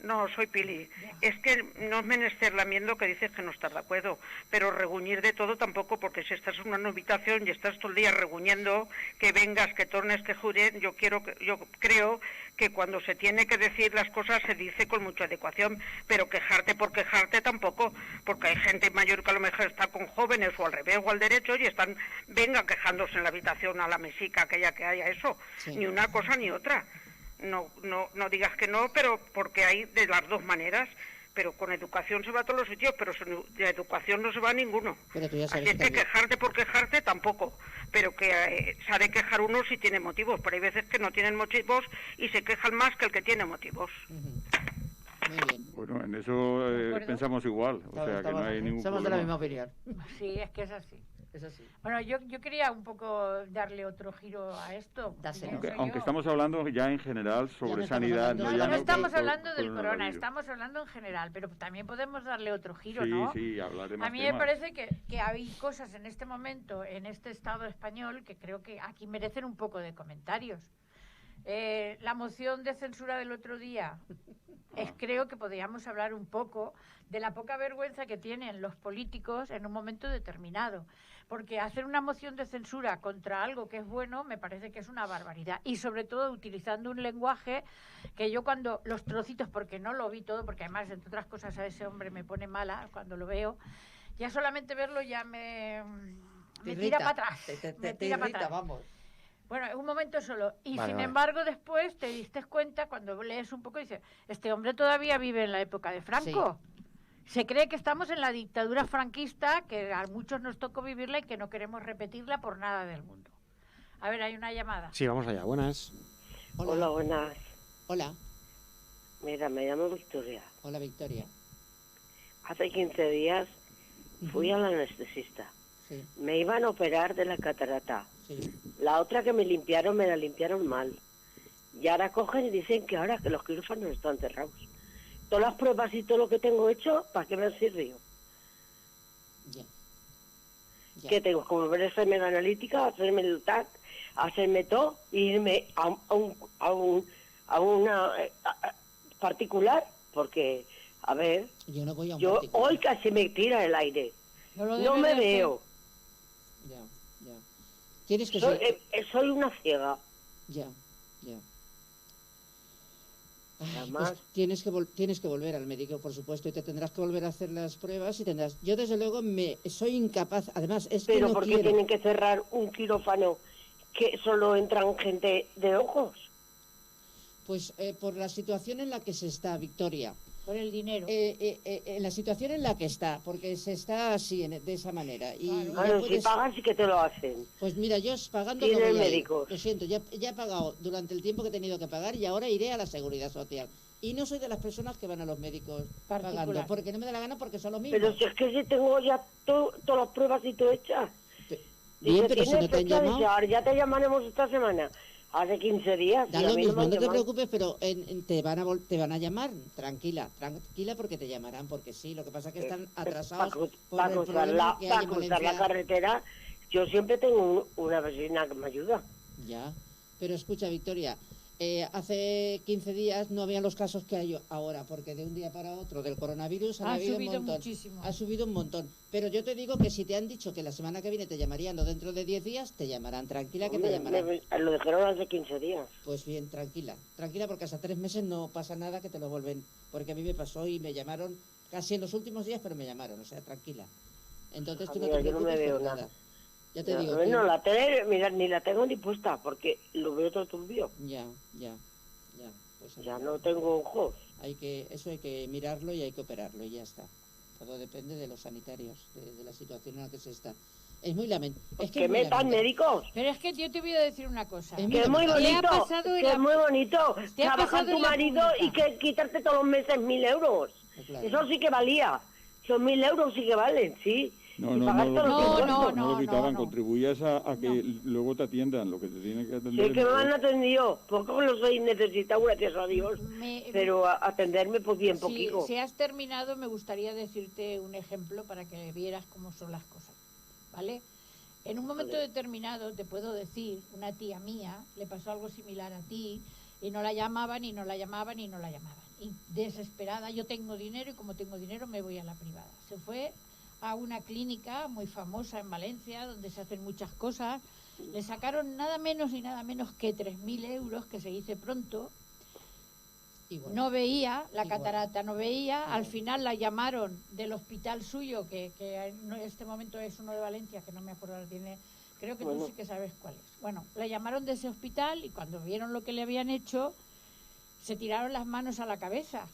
No, soy Pili. Es que no es menester lamiendo que dices que no estás de acuerdo, pero reguñir de todo tampoco, porque si estás en una habitación y estás todo el día reguñendo, que vengas, que tornes, que jures, yo creo que cuando se tiene que decir las cosas se dice con mucha adecuación, pero quejarte por quejarte tampoco, porque hay gente mayor que a lo mejor está con jóvenes o al revés o al derecho y están, venga, quejándose en la habitación a la mesica aquella que haya eso, Sí. ni una cosa ni otra. No digas que no, pero porque hay de las dos maneras, pero con educación se va a todos los sitios, pero de educación no se va a ninguno. Pero tú ya Así sabes es que que quejarte por quejarte tampoco, pero que se ha de quejar uno si tiene motivos, pero hay veces que no tienen motivos y se quejan más que el que tiene motivos. Muy bien. Bueno, en eso ¿De acuerdo? pensamos igual, o sea que no hay ningún Somos de la problema. misma opinión. Sí, es que es así. Es así. Bueno, yo quería un poco darle otro giro a esto. Dáselo. pienso Aunque yo. estamos hablando ya en general Ya sobre no estamos sanidad, hablando- No, ya no no estamos de hablando del corona, coronavirus. estamos hablando en general, pero también podemos darle otro giro, Sí, ¿no? sí, hablar de más A mí me temas. parece que hay cosas en este momento, en este Estado español, que creo que aquí merecen un poco de comentarios. La moción de censura del otro día, creo que podríamos hablar un poco de la poca vergüenza que tienen los políticos en un momento determinado. Porque hacer una moción de censura contra algo que es bueno me parece que es una barbaridad. Y sobre todo utilizando un lenguaje que yo cuando los trocitos, porque no lo vi todo, porque además entre otras cosas a ese hombre me pone mala cuando lo veo, ya solamente verlo ya me tira para atrás. Me tira para atrás. Vamos. Bueno, es un momento solo. Y Vale, sin vale. embargo, después te diste cuenta, cuando lees un poco, dices, este hombre todavía vive en la época de Franco. Se cree que estamos en la dictadura franquista, que a muchos nos tocó vivirla y que no queremos repetirla por nada del mundo. A ver, hay una llamada. Sí, vamos allá. Buenas. Hola, buenas. Hola. Mira, me llamo Victoria. Hola, Victoria. hace 15 días fui al anestesista. Sí, Me iban a operar de la catarata. sí. La otra que me limpiaron, me la limpiaron mal. Y ahora cogen y dicen que ahora que los quirófanos están cerrados. Todas las pruebas y todo lo que tengo hecho, ¿para qué me han servido? Ya. Ya. Que tengo que volver a hacerme la analítica, hacerme el TAC, hacerme todo, e irme a una particular, porque, a ver, Yo no voy a un yo particular. hoy casi me tira el aire. No lo No debe me de hacer. veo. Ya, ya. ¿Quieres que Soy, se... soy una ciega. Ya, ya. Ay, Además- pues tienes que volver al médico, por supuesto, y te tendrás que volver a hacer las pruebas y tendrás... Yo, desde luego, soy incapaz, además, es que Pero no ¿por qué quiero... tienen que cerrar un quirófano que solo entran gente de ojos? Pues por la situación en la que se está, Victoria. Por el dinero. En la situación en la que está, porque se está así, de esa manera. Y Claro. ya Claro, si puedes- pagan sí que te lo hacen. Pues mira, yo pagando Tienen no voy a ir. médicos. Lo siento, ya he pagado durante el tiempo que he tenido que pagar y ahora iré a la Seguridad Social. Y no soy de las personas que van a los médicos Particular. pagando, porque no me da la gana, porque son los mismos. Pero si es que si tengo ya todas las pruebas y todo hechas. Bien, Dice, pero si ¿tienes no te han fecha? Dice, llamado, ahora ya te llamaremos esta semana. Hace 15 días. da y a lo mí mismo, me han no te llamado. preocupes, pero te van a llamar, tranquila, porque te llamarán, porque sí, lo que pasa es que están atrasados por Para el cruzar, problema que hay en cruzar la Valencia. carretera, yo siempre tengo una vecina que me ayuda. Ya, pero escucha, Victoria, hace 15 días no había los casos que hay ahora, porque de un día para otro del coronavirus Ha habido un subido montón. muchísimo. Ha subido un montón. Pero yo te digo que si te han dicho que la semana que viene te llamarían o dentro de 10 días, te llamarán. Tranquila que te llamarán. Lo dijeron hace 15 días. Pues bien, tranquila. Tranquila porque hasta 3 meses no pasa nada que te lo vuelven. Porque a mí me pasó y me llamaron casi en los últimos días, pero me llamaron. O sea, tranquila. Entonces tú no Mira, te yo no me preocupes veo por nada. nada. Ya te No, digo. no, que- la tele, mira, ni la tengo ni puesta, porque lo veo todo turbio. Ya. Pues Ya nada. no tengo ojos. Eso hay que mirarlo y hay que operarlo y ya está. Todo depende de los sanitarios, de la situación en la que se está. Es muy lamentable. Es Que es muy metan lamentable. médicos. Pero es que yo te voy a decir una cosa. Es Que es muy ¿Qué ha bonito, pasado en que la- es muy bonito ¿Qué ha trabajar pasado tu en la marido y pública? que quitarte todos los meses 1.000 euros. Claro. Eso sí que valía. Esos 1.000 euros sí que valen, sí. No, Y no, pagar no, todos los no, impuestos. no, no lo quitaban, no. contribuías a que luego te atiendan, lo que te tienen que atender. Sí, que es me han mejor. atendido. Poco lo soy necesitado, gracias a Dios. Pero atenderme pues bien poquito. Si has terminado, me gustaría decirte un ejemplo para que vieras cómo son las cosas, ¿vale? En un momento determinado, te puedo decir, una tía mía le pasó algo similar a ti y no la llamaban y no la llamaban y no la llamaban. Y desesperada, yo tengo dinero y como tengo dinero me voy a la privada. Se fue a una clínica muy famosa en Valencia donde se hacen muchas cosas. Le sacaron nada menos y nada menos que 3.000 euros, que se dice pronto. Igual. No veía, la Igual. catarata no veía, al Igual. final la llamaron del hospital suyo, que en este momento es uno de Valencia, que no me acuerdo, tiene, creo que tú Bueno. sí que sabes cuál es. Bueno, la llamaron de ese hospital y cuando vieron lo que le habían hecho, se tiraron las manos a la cabeza.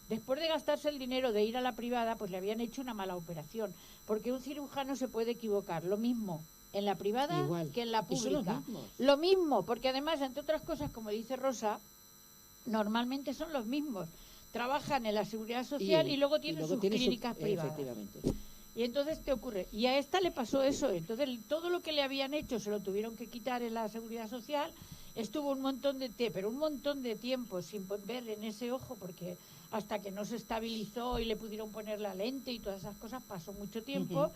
Después de gastarse el dinero de ir a la privada, pues le habían hecho una mala operación, porque un cirujano se puede equivocar, lo mismo en la privada Igual. que en la Y son los pública. mismos. Lo mismo, porque además, entre otras cosas, como dice Rosa, normalmente son los mismos. Trabajan en la seguridad social y, luego tienen sus tiene su- clínicas privadas. Efectivamente. Y entonces te ocurre. Y a esta le pasó eso. Entonces todo lo que le habían hecho se lo tuvieron que quitar en la seguridad social. Estuvo un montón de pero un montón de tiempo sin ver en ese ojo, porque hasta que no se estabilizó y le pudieron poner la lente y todas esas cosas pasó mucho tiempo. Ujú.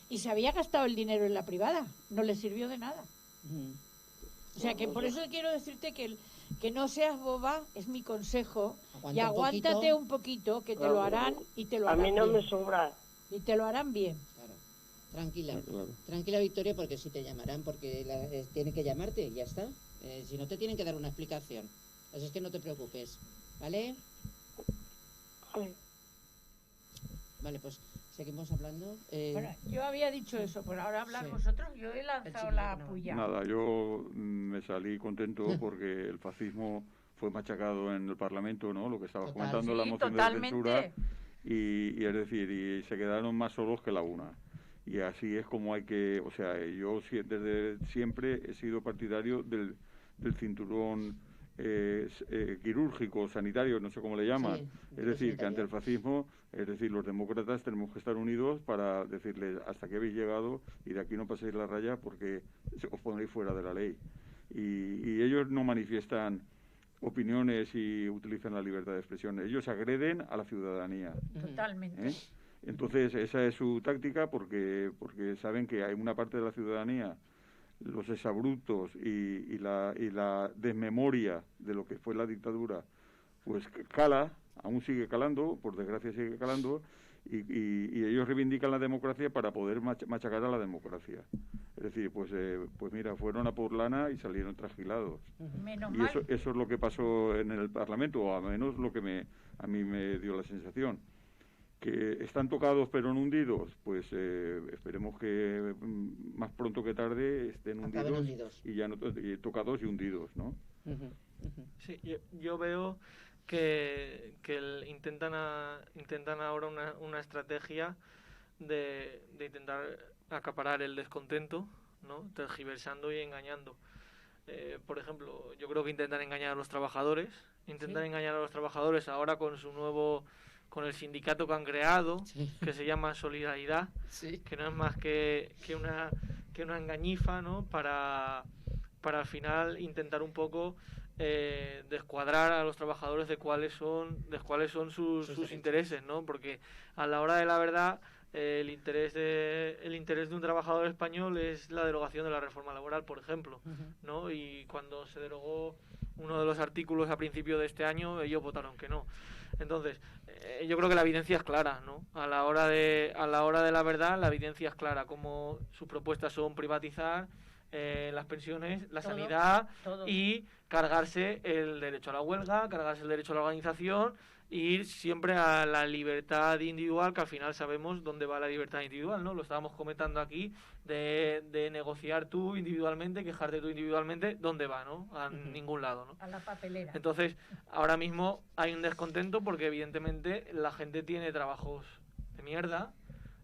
Y se había gastado el dinero en la privada. No le sirvió de nada. Ujú. O sea que por eso quiero decirte que no seas boba, es mi consejo, Aguanta y un aguántate poquito. un poquito, que te lo harán y te lo A harán mí no bien. me sobra. Y te lo harán bien. Claro. Tranquila. Ah, claro. Tranquila, Victoria, porque sí te llamarán, porque tienen que llamarte y ya está. Si no, te tienen que dar una explicación. Así es que no te preocupes. ¿Vale? Ay, Vale, pues seguimos hablando. Bueno, yo había dicho eso, por ahora hablar Sí. vosotros, yo he lanzado la puya. Nada, yo me salí contento porque el fascismo fue machacado en el Parlamento, ¿no? Lo que estabas Total. comentando, la Sí, moción de totalmente. censura. Y es decir, y se quedaron más solos que la una. Y así es como hay que, o sea, yo desde siempre he sido partidario del cinturón quirúrgico, sanitario, no sé cómo le llaman. Sí, es decir, que sanitario. ante el fascismo, es decir, los demócratas tenemos que estar unidos para decirles hasta qué habéis llegado y de aquí no paséis la raya porque os pondréis fuera de la ley. Y ellos no manifiestan opiniones y utilizan la libertad de expresión. Ellos agreden a la ciudadanía. Totalmente. Entonces, esa es su táctica porque saben que hay una parte de la ciudadanía, los exabruptos y la desmemoria de lo que fue la dictadura, pues cala, aún sigue calando, por desgracia sigue calando, y ellos reivindican la democracia para poder machacar a la democracia. Es decir, pues mira, fueron a por lana y salieron trasquilados. Menos Y mal. eso es lo que pasó en el Parlamento, o al menos lo que a mí me dio la sensación. Que están tocados pero no hundidos, pues esperemos que más pronto que tarde estén hundidos. Y ya no tocados y hundidos, ¿no? Sí, yo veo que intentan ahora una estrategia de intentar acaparar el descontento, ¿no? Tergiversando y engañando. Por ejemplo, yo creo que intentan engañar a los trabajadores, engañar a los trabajadores ahora con el sindicato que han creado, que se llama Solidaridad, que no es más que una engañifa, ¿no? Para al final intentar un poco descuadrar a los trabajadores de cuáles son sus intereses, ¿no? Porque a la hora de la verdad el interés de un trabajador español es la derogación de la reforma laboral, por ejemplo, ¿no? Y cuando se derogó uno de los artículos a principio de este año, ellos votaron que no. Entonces, yo creo que la evidencia es clara, ¿no? A la hora de la verdad, la evidencia es clara, como sus propuestas son privatizar las pensiones, la sanidad y cargarse el derecho a la huelga, cargarse el derecho a la organización e ir siempre a la libertad individual, que al final sabemos dónde va la libertad individual, ¿no? Lo estábamos comentando aquí, de negociar tú individualmente, quejarte tú individualmente, ¿dónde va, no? A ningún lado, ¿no? A la papelera. Entonces, ahora mismo hay un descontento porque evidentemente la gente tiene trabajos de mierda,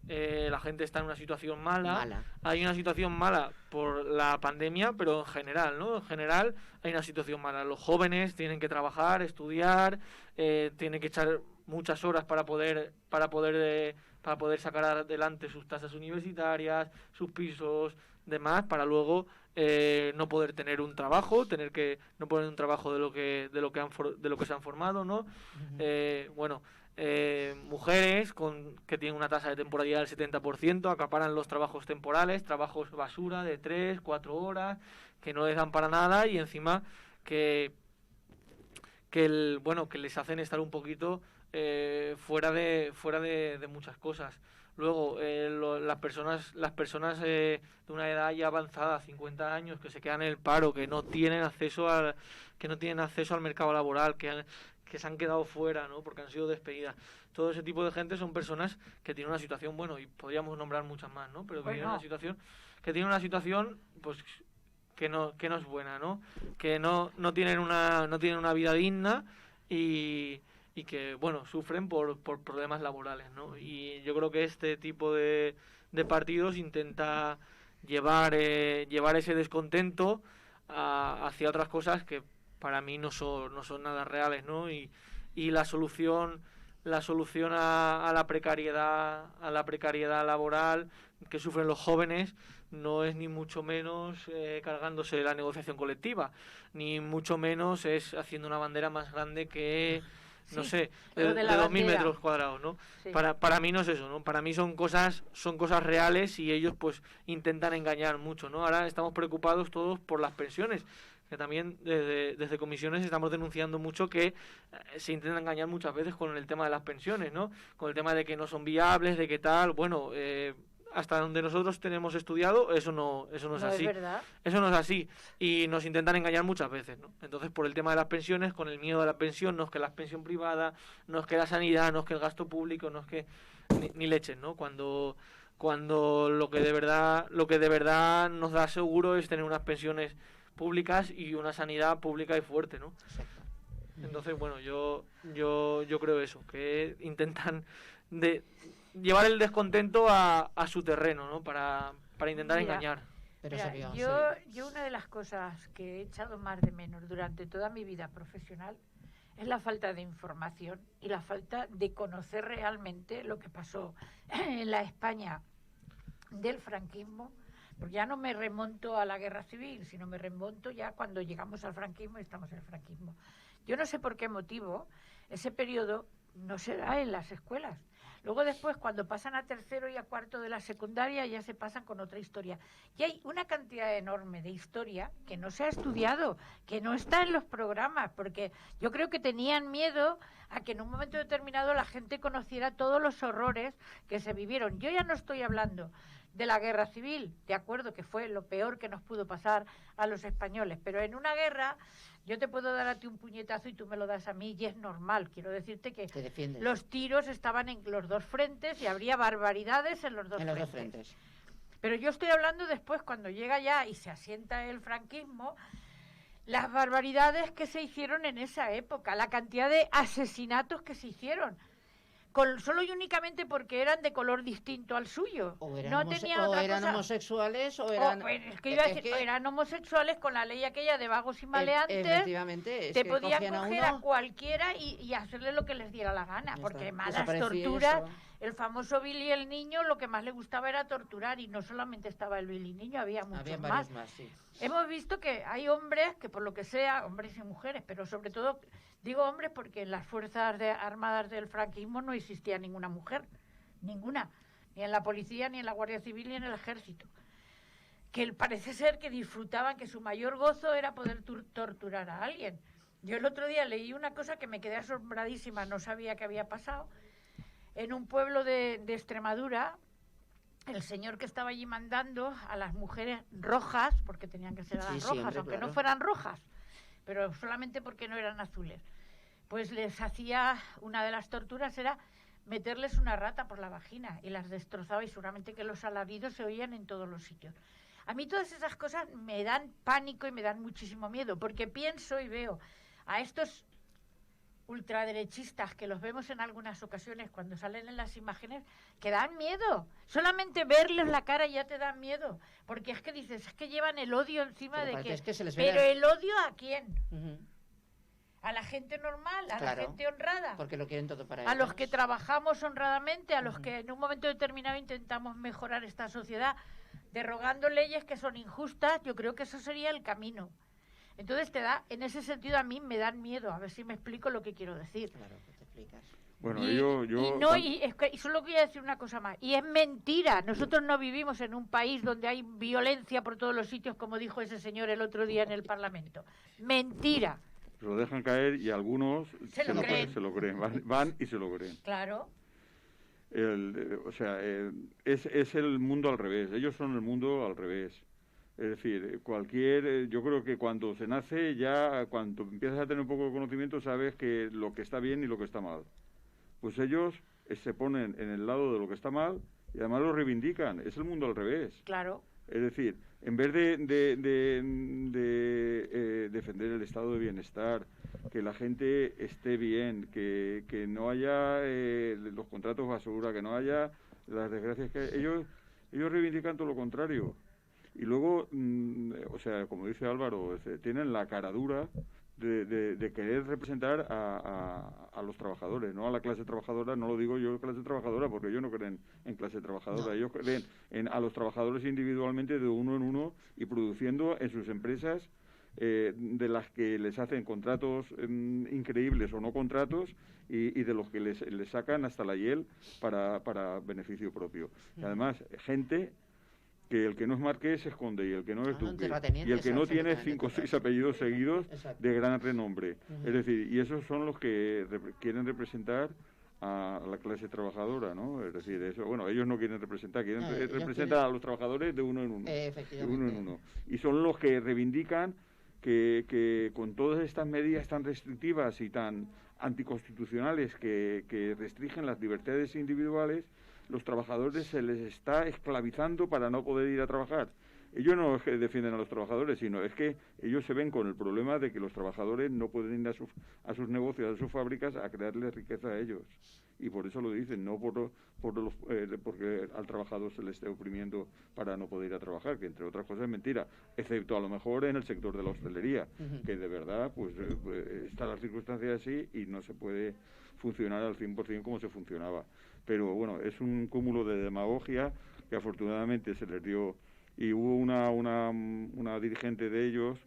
la gente está en una situación mala. Hay una situación mala por la pandemia, pero en general, ¿no? En general hay una situación mala. Los jóvenes tienen que trabajar, estudiar, tienen que echar muchas horas para poder sacar adelante sus tasas universitarias, sus pisos, demás, para luego no poder tener un trabajo, no poner un trabajo de lo que se han formado, ¿no? Mujeres que tienen una tasa de temporalidad del 70%, acaparan los trabajos temporales, trabajos basura de 3, 4 horas, que no les dan para nada y encima que les hacen estar un poquito fuera de muchas cosas. Luego, las personas de una edad ya avanzada, 50 años, que se quedan en el paro, que no tienen acceso al mercado laboral, que se han quedado fuera, ¿no? Porque han sido despedidas. Todo ese tipo de gente son personas que tienen una situación, bueno, y podríamos nombrar muchas más, ¿no? Pero que tienen una situación pues que no es buena, ¿no? Que no tienen una vida digna y que, bueno, sufren por problemas laborales, ¿no? Y yo creo que este tipo de partidos intenta llevar ese descontento hacia otras cosas que para mí no son nada reales, ¿no? Y la solución a la precariedad laboral que sufren los jóvenes no es ni mucho menos cargándose la negociación colectiva, ni mucho menos es haciendo una bandera más grande que de 2.000 metros cuadrados, ¿no? Sí. Para mí no es eso, ¿no? Para mí son cosas reales y ellos pues intentan engañar mucho, ¿no? Ahora estamos preocupados todos por las pensiones, que también desde comisiones estamos denunciando mucho que se intenta engañar muchas veces con el tema de las pensiones, ¿no? Con el tema de que no son viables, de que tal, bueno, hasta donde nosotros tenemos estudiado, eso no es así. Es verdad. Eso no es así. Y nos intentan engañar muchas veces, ¿no? Entonces, por el tema de las pensiones, con el miedo de la pensión, no es que la pensión privada, no es que la sanidad, no es que el gasto público, no es que ni leches, ¿no? Cuando lo que de verdad nos da seguro es tener unas pensiones públicas y una sanidad pública y fuerte, ¿no? Exacto. Entonces, bueno, yo creo eso, que intentan llevar el descontento a su terreno, ¿no? Para intentar engañar. Pero Mira, se vio, yo una de las cosas que he echado más de menos durante toda mi vida profesional es la falta de información y la falta de conocer realmente lo que pasó en la España del franquismo, porque ya no me remonto a la guerra civil, sino me remonto ya cuando llegamos al franquismo y estamos en el franquismo. Yo no sé por qué motivo ese periodo no se da en las escuelas. Luego después, cuando pasan a tercero y a cuarto de la secundaria, ya se pasan con otra historia. Y hay una cantidad enorme de historia que no se ha estudiado, que no está en los programas, porque yo creo que tenían miedo a que en un momento determinado la gente conociera todos los horrores que se vivieron. Yo ya no estoy hablando de la guerra civil, de acuerdo que fue lo peor que nos pudo pasar a los españoles, pero en una guerra yo te puedo dar a ti un puñetazo y tú me lo das a mí y es normal. Quiero decirte que los tiros estaban en los dos frentes y habría barbaridades en los dos frentes. Pero yo estoy hablando después, cuando llega ya y se asienta el franquismo, las barbaridades que se hicieron en esa época, la cantidad de asesinatos que se hicieron. Solo y únicamente porque eran de color distinto al suyo. O eran, no tenían otra eran cosa. homosexuales o eran... eran homosexuales con la ley aquella de vagos y maleantes. Efectivamente. Te podían coger a cualquiera y hacerle lo que les diera la gana. Porque malas torturas... El famoso Billy el Niño, lo que más le gustaba era torturar, y no solamente estaba el Billy Niño, había muchos más. Sí. Hemos visto que hay hombres que, por lo que sea, hombres y mujeres, pero sobre todo, digo hombres porque en las fuerzas armadas del franquismo no existía ninguna mujer, ninguna, ni en la policía, ni en la Guardia Civil, ni en el ejército. Que parece ser que disfrutaban, que su mayor gozo era poder torturar a alguien. Yo el otro día leí una cosa que me quedé asombradísima, no sabía qué había pasado. En un pueblo de Extremadura, el señor que estaba allí mandando a las mujeres rojas, porque tenían que ser las rojas, aunque no fueran rojas, pero solamente porque no eran azules, pues les hacía, una de las torturas era meterles una rata por la vagina y las destrozaba, y seguramente que los alaridos se oían en todos los sitios. A mí todas esas cosas me dan pánico y me dan muchísimo miedo, porque pienso y veo a estos ultraderechistas que los vemos en algunas ocasiones cuando salen en las imágenes, que dan miedo. Solamente verles la cara ya te da miedo, porque es que dices, es que llevan el odio encima de que... Pero ¿el odio a quién? ¿A la gente normal? ¿A la gente honrada? Porque lo quieren todo para ellos. A los ellos. Que trabajamos honradamente, a los que en un momento determinado intentamos mejorar esta sociedad, derogando leyes que son injustas. Yo creo que eso sería el camino. Entonces en ese sentido a mí me dan miedo, a ver si me explico lo que quiero decir. Claro, que te explicas. Bueno, y solo quería decir una cosa más, y es mentira. Nosotros no vivimos en un país donde hay violencia por todos los sitios, como dijo ese señor el otro día en el Parlamento. Mentira. Lo dejan caer y algunos se lo creen. Van y se lo creen. Claro. Es el mundo al revés. Ellos son el mundo al revés. Es decir, yo creo que cuando se nace, ya cuando empiezas a tener un poco de conocimiento, sabes que lo que está bien y lo que está mal. Pues ellos se ponen en el lado de lo que está mal y además lo reivindican. Es el mundo al revés. Claro. Es decir, en vez de defender el estado de bienestar, que la gente esté bien, que no haya los contratos basura, que no haya las desgracias que ellos reivindican todo lo contrario. Y luego, como dice Álvaro, tienen la cara dura de querer representar a los trabajadores, no a la clase trabajadora. No lo digo yo clase trabajadora, porque ellos no creen en clase trabajadora. No. Ellos creen a los trabajadores individualmente, de uno en uno, y produciendo en sus empresas, de las que les hacen contratos increíbles o no contratos, y de los que les sacan hasta la hiel para beneficio propio. Y además, gente que el que no es marqués se esconde, y el que no es duque, y el que no tiene 5 o 6 apellidos seguidos de gran renombre. Es decir, y esos son los que quieren representar a la clase trabajadora, ¿no? Es decir, ellos no quieren representar, representar a los trabajadores de uno en uno. De uno en uno. Y son los que reivindican que con todas estas medidas tan restrictivas y tan anticonstitucionales que restringen las libertades individuales, los trabajadores se les está esclavizando para no poder ir a trabajar. Ellos no es que defienden a los trabajadores, sino es que ellos se ven con el problema de que los trabajadores no pueden ir a sus negocios, a sus fábricas, a crearles riqueza a ellos. y por eso lo dicen, no porque al trabajador se le esté oprimiendo para no poder ir a trabajar, que entre otras cosas es mentira, excepto a lo mejor en el sector de la hostelería, que de verdad pues están las circunstancias así y no se puede funcionar al 100% como se funcionaba. Pero bueno, es un cúmulo de demagogia que afortunadamente se les dio, y hubo una dirigente de ellos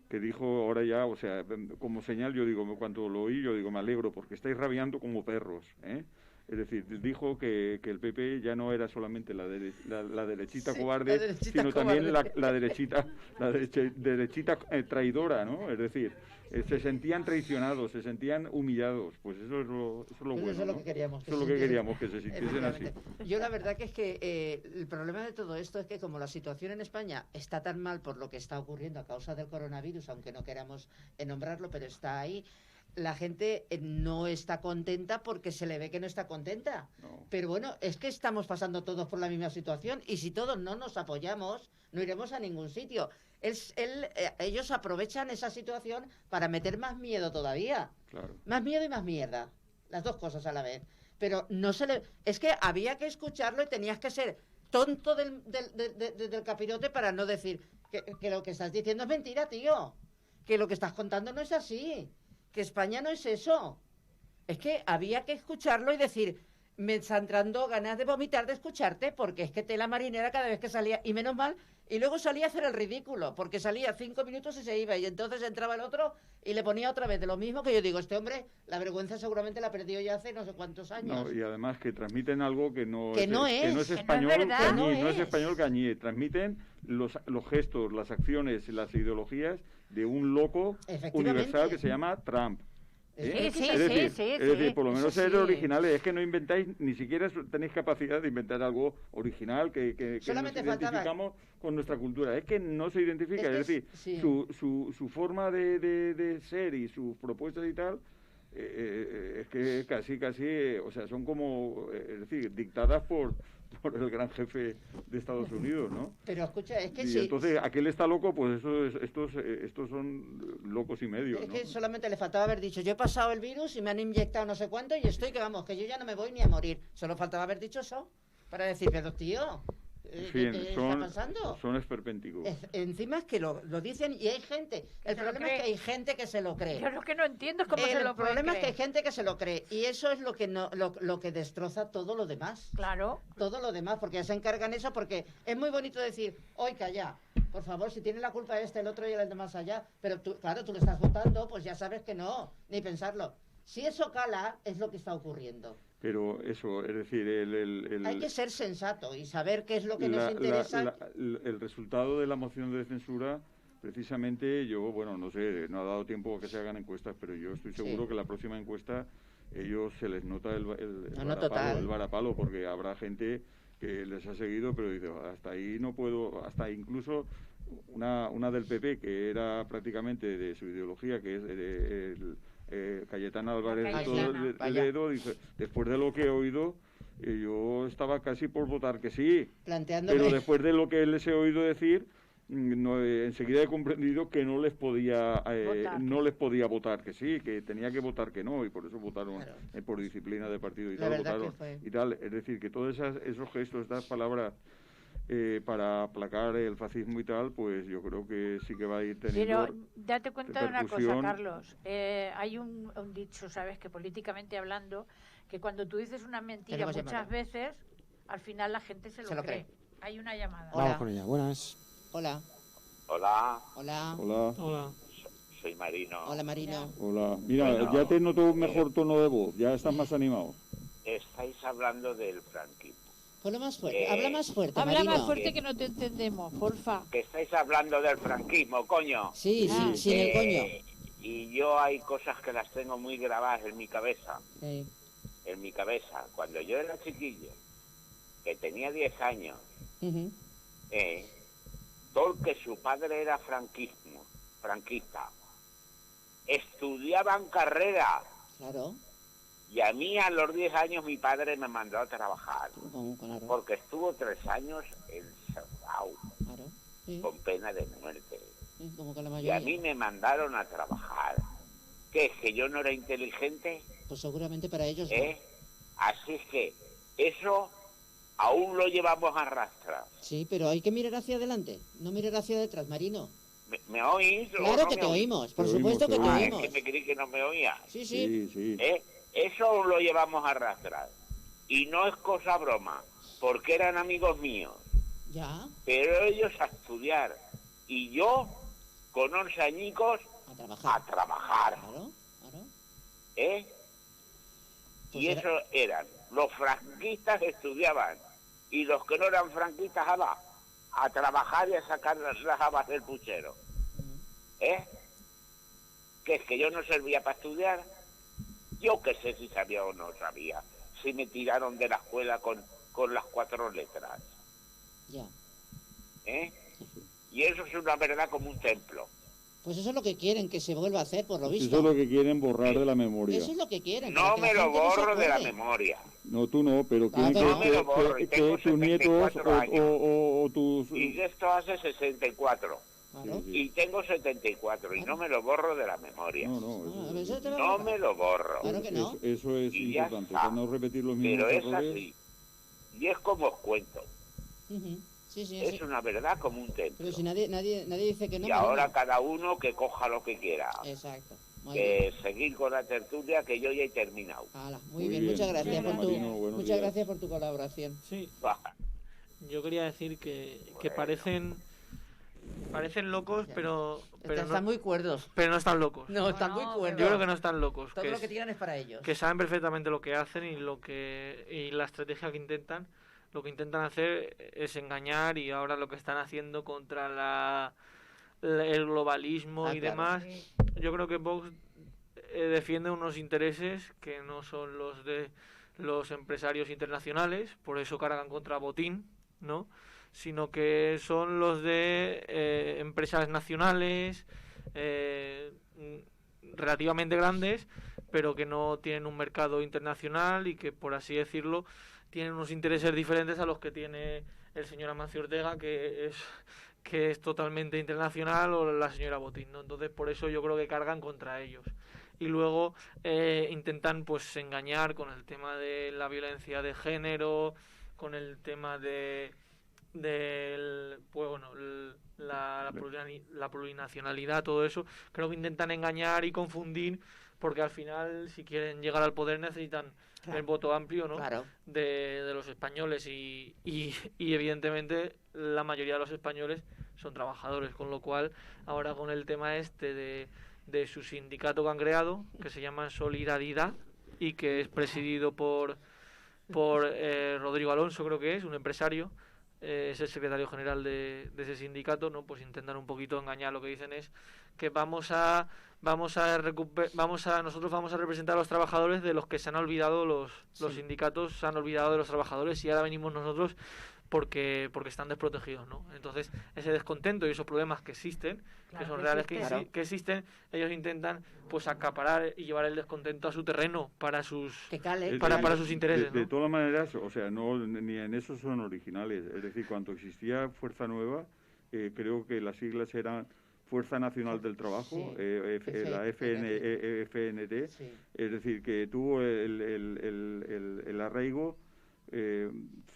que dijo ahora ya, o sea, como señal, yo digo, cuando lo oí, yo digo, me alegro porque estáis rabiando como perros, ¿eh? Es decir, dijo que el PP ya no era solamente la derechita cobarde, sino también la derechita traidora, ¿no? Es decir, se sentían traicionados, se sentían humillados. Pues eso es lo bueno, eso es lo que queríamos. Eso es lo que queríamos, que se sintiesen así. Yo la verdad que es que el problema de todo esto es que como la situación en España está tan mal por lo que está ocurriendo a causa del coronavirus, aunque no queramos nombrarlo, pero está ahí, la gente no está contenta porque se le ve que no está contenta. No. Pero bueno, es que estamos pasando todos por la misma situación y si todos no nos apoyamos, no iremos a ningún sitio. Ellos aprovechan esa situación para meter más miedo todavía. Claro. Más miedo y más mierda. Las dos cosas a la vez. Pero no se le... Es que había que escucharlo y tenías que ser tonto del capirote para no decir que lo que estás diciendo es mentira, tío. Que lo que estás contando no es así. Que España no es eso. Es que había que escucharlo y decir, me está entrando ganas de vomitar de escucharte, porque es que tela marinera cada vez que salía, y menos mal, y luego salía a hacer el ridículo, porque salía 5 minutos y se iba, y entonces entraba el otro y le ponía otra vez de lo mismo, que yo digo, este hombre, la vergüenza seguramente la perdió ya hace no sé cuántos años. No, y además que transmiten algo que no es español, no es español cañí, transmiten los gestos, las acciones, las ideologías de un loco universal que se llama Trump. Sí, es decir, por lo menos ser originales, es que no inventáis, ni siquiera tenéis capacidad de inventar algo original que nos identificamos con nuestra cultura, es que no se identifica, es decir, su forma de ser y sus propuestas y tal, es que casi, o sea, son como, es decir, dictadas por el gran jefe de Estados Unidos, ¿no? Pero escucha, es que y entonces, aquel está loco, pues estos son locos y medio, Es ¿no? que solamente le faltaba haber dicho, yo he pasado el virus y me han inyectado no sé cuánto y estoy que vamos, que yo ya no me voy ni a morir. Solo faltaba haber dicho eso, para decir, pero tío, en fin, ¿qué está pasando? Son esperpénticos. Encima es que lo dicen y hay gente. El problema es que hay gente que se lo cree. Yo lo que no entiendo es cómo se lo El problema es que hay gente que se lo cree y eso es lo que destroza todo lo demás. Claro. Todo lo demás, porque ya se encargan eso, porque es muy bonito decir, hoy calla, por favor, si tiene la culpa el otro y el de más allá, pero tú le estás votando, pues ya sabes que no, ni pensarlo. Si eso cala, es lo que está ocurriendo. Pero eso, es decir, hay que ser sensato y saber qué es lo que nos interesa. El resultado de la moción de censura, precisamente, yo, bueno, no sé, no ha dado tiempo a que se hagan encuestas, pero yo estoy seguro que la próxima encuesta, ellos se les nota el varapalo, porque habrá gente que les ha seguido, pero dice, hasta ahí no puedo, hasta incluso una del PP, que era prácticamente de su ideología, que es Cayetana Álvarez de Ledo, dice, después de lo que he oído, yo estaba casi por votar que sí, pero después de lo que les he oído decir, enseguida he comprendido que no les podía votar que sí, que tenía que votar que no, y por eso votaron por disciplina de partido y tal, votaron y tal. Es decir, que todos esos gestos, estas palabras para aplacar el fascismo y tal, pues yo creo que sí que va a ir teniendo. Pero date cuenta de una cosa, Carlos. Hay un dicho, ¿sabes? Que políticamente hablando, que cuando tú dices una mentira muchas veces, al final la gente se lo cree. Hay una llamada. Vamos con ella. Buenas. Hola. Hola. Hola. Hola. Hola. Soy Marino. Hola, Marino. Hola. Mira, ya te noto un mejor tono de voz, ya estás más animado. Estáis hablando del franquismo. Ponlo más fuerte, habla más fuerte, Habla Marino. más fuerte que no te entendemos, porfa. Que estáis hablando del franquismo, coño. Sí, sin el coño. Y yo hay cosas que las tengo muy grabadas en mi cabeza. Sí. En mi cabeza. Cuando yo era chiquillo, que tenía 10 años, porque su padre era franquista, estudiaban carrera. Claro. Y a mí a los 10 años mi padre me mandó a trabajar, claro. porque estuvo 3 años encerrado, con pena de muerte. Como que la Y mayoría. a mí me mandaron a trabajar. ¿Qué es que yo no era inteligente? Pues seguramente para ellos no. Así es que eso aún lo llevamos a arrastrar. Sí, pero hay que mirar hacia adelante, no mirar hacia detrás, Marino. ¿Me oís? Claro no que me te oís? oímos, por supuesto que te Es oímos. que me creí que no me oía. Sí, sí. Eso aún lo llevamos a arrastrar. Y no es cosa broma, porque eran amigos míos. Ya. Pero ellos a estudiar. Y yo, con 11 añicos, a trabajar. Claro, claro. ¿Eh? Pues y eso eran. Los franquistas estudiaban. Y los que no eran franquistas, a trabajar y a sacar las habas del puchero. ¿Eh? Que es que yo no servía para estudiar. Yo qué sé si sabía o no sabía. Si me tiraron de la escuela con las 4 letras. Ya. ¿Eh? Y eso es una verdad como un templo. Pues eso es lo que quieren que se vuelva a hacer, por lo visto. Eso es lo que quieren borrar de la memoria. Eso es lo que quieren. No me lo borro de la memoria. memoria. No, tú no, pero quieren no me lo borro, y tengo que tus nietos 74 años. o tus... Y esto hace 64. Claro. Y tengo 74 y no me lo borro de la memoria. No, me lo borro. Claro que no. Eso es Y ya importante, está. para no repetir los mismos Pero es errores. así. Y es como os cuento. Sí, sí, Es una verdad como un templo. Pero si nadie dice que no. Y ahora cada uno que coja lo que quiera. Exacto. Muy Que seguir con la tertulia, que yo ya he terminado. Muy bien, muchas gracias por tu, Marino, muchas días. gracias por tu colaboración. Sí. Yo quería decir que parecen locos, pero Están muy cuerdos. Pero no están locos. No, están muy cuerdos. Yo creo que no están locos. Todo lo que tiran es para ellos. Que saben perfectamente lo que hacen y la estrategia que intentan. Lo que intentan hacer es engañar, y ahora lo que están haciendo contra el globalismo y claro. demás. Yo creo que Vox defiende unos intereses que no son los de los empresarios internacionales, por eso cargan contra Botín, ¿no? Sino que son los de empresas nacionales relativamente grandes, pero que no tienen un mercado internacional y que, por así decirlo, tienen unos intereses diferentes a los que tiene el señor Amancio Ortega, que es totalmente internacional, o la señora Botín, ¿no? Entonces, por eso yo creo que cargan contra ellos. Y luego intentan pues engañar con el tema de la violencia de género, con el tema la plurinacionalidad, todo eso. Creo que intentan engañar y confundir, porque al final, si quieren llegar al poder, necesitan el voto amplio, ¿no? Claro. de los españoles, y evidentemente la mayoría de los españoles son trabajadores, con lo cual ahora con el tema de su sindicato que han creado, que se llama Solidaridad, y que es presidido por Rodrigo Alonso, creo que es un empresario, es el secretario general de ese sindicato, ¿no? Pues intentan un poquito engañar. Lo que dicen es que nosotros vamos a representar a los trabajadores de los que se han olvidado los sindicatos, se han olvidado de los trabajadores, y ahora venimos nosotros porque están desprotegidos, ¿no? Entonces, ese descontento y esos problemas que existen, que son reales, que existen, ellos intentan pues acaparar y llevar el descontento a su terreno para sus intereses, ¿no? De todas maneras, o sea, ni en eso son originales. Es decir, cuando existía Fuerza Nueva, creo que las siglas eran Fuerza Nacional del Trabajo, la FNT, es decir, que tuvo el arraigo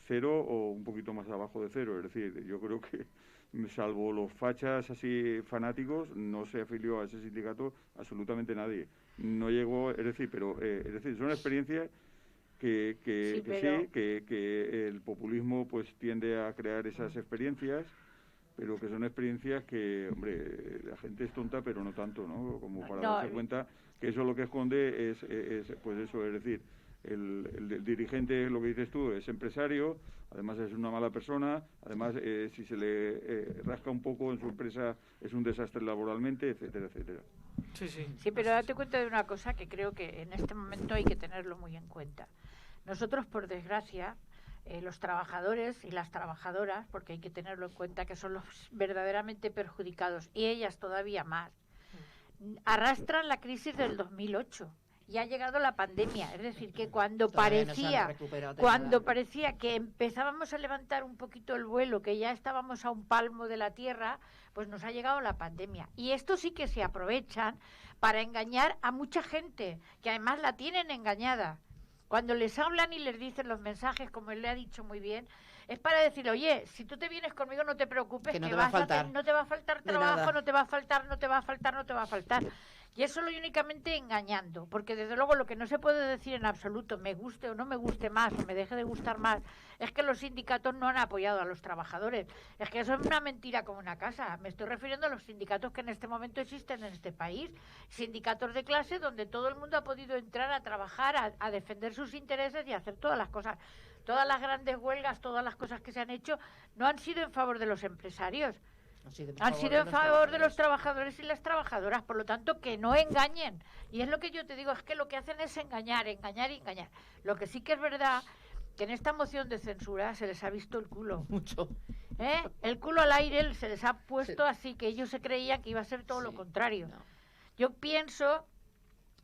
cero o un poquito más abajo de cero. Es decir, yo creo que, salvo los fachas así fanáticos, no se afilió a ese sindicato absolutamente nadie. No llegó, es decir, son experiencias que el populismo pues tiende a crear esas experiencias, pero que son experiencias que, hombre, la gente es tonta, pero no tanto, ¿no? Como para darse cuenta que eso lo que esconde es pues eso, es decir, el dirigente, lo que dices tú, es empresario, además es una mala persona, además si se le rasca un poco en su empresa es un desastre laboralmente, etcétera, etcétera. Sí, pero date cuenta de una cosa que creo que en este momento hay que tenerlo muy en cuenta. Nosotros, por desgracia, los trabajadores y las trabajadoras, porque hay que tenerlo en cuenta que son los verdaderamente perjudicados, y ellas todavía más, arrastran la crisis del 2008. Y ha llegado la pandemia, es decir, que cuando parecía que empezábamos a levantar un poquito el vuelo, que ya estábamos a un palmo de la tierra, pues nos ha llegado la pandemia. Y esto sí que se aprovechan para engañar a mucha gente, que además la tienen engañada. Cuando les hablan y les dicen los mensajes, como él le ha dicho muy bien, es para decirle, oye, si tú te vienes conmigo no te preocupes, Que no que te va a vas faltar. no te va a faltar De trabajo, nada. no te va a faltar, no te va a faltar, no te va a faltar. Y eso lo únicamente engañando, porque desde luego lo que no se puede decir en absoluto, me guste o no me guste más, o me deje de gustar más, es que los sindicatos no han apoyado a los trabajadores. Es que eso es una mentira como una casa. Me estoy refiriendo a los sindicatos que en este momento existen en este país. Sindicatos de clase donde todo el mundo ha podido entrar a trabajar, a defender sus intereses y a hacer todas las cosas. Todas las grandes huelgas, todas las cosas que se han hecho, no han sido en favor de los empresarios. Han sido en favor de los trabajadores y las trabajadoras, por lo tanto que no engañen. Y es lo que yo te digo, es que lo que hacen es engañar, engañar y engañar. Lo que sí que es verdad, que en esta moción de censura se les ha visto el culo. Mucho. El culo al aire se les ha puesto así, que ellos se creían que iba a ser todo lo contrario. Yo pienso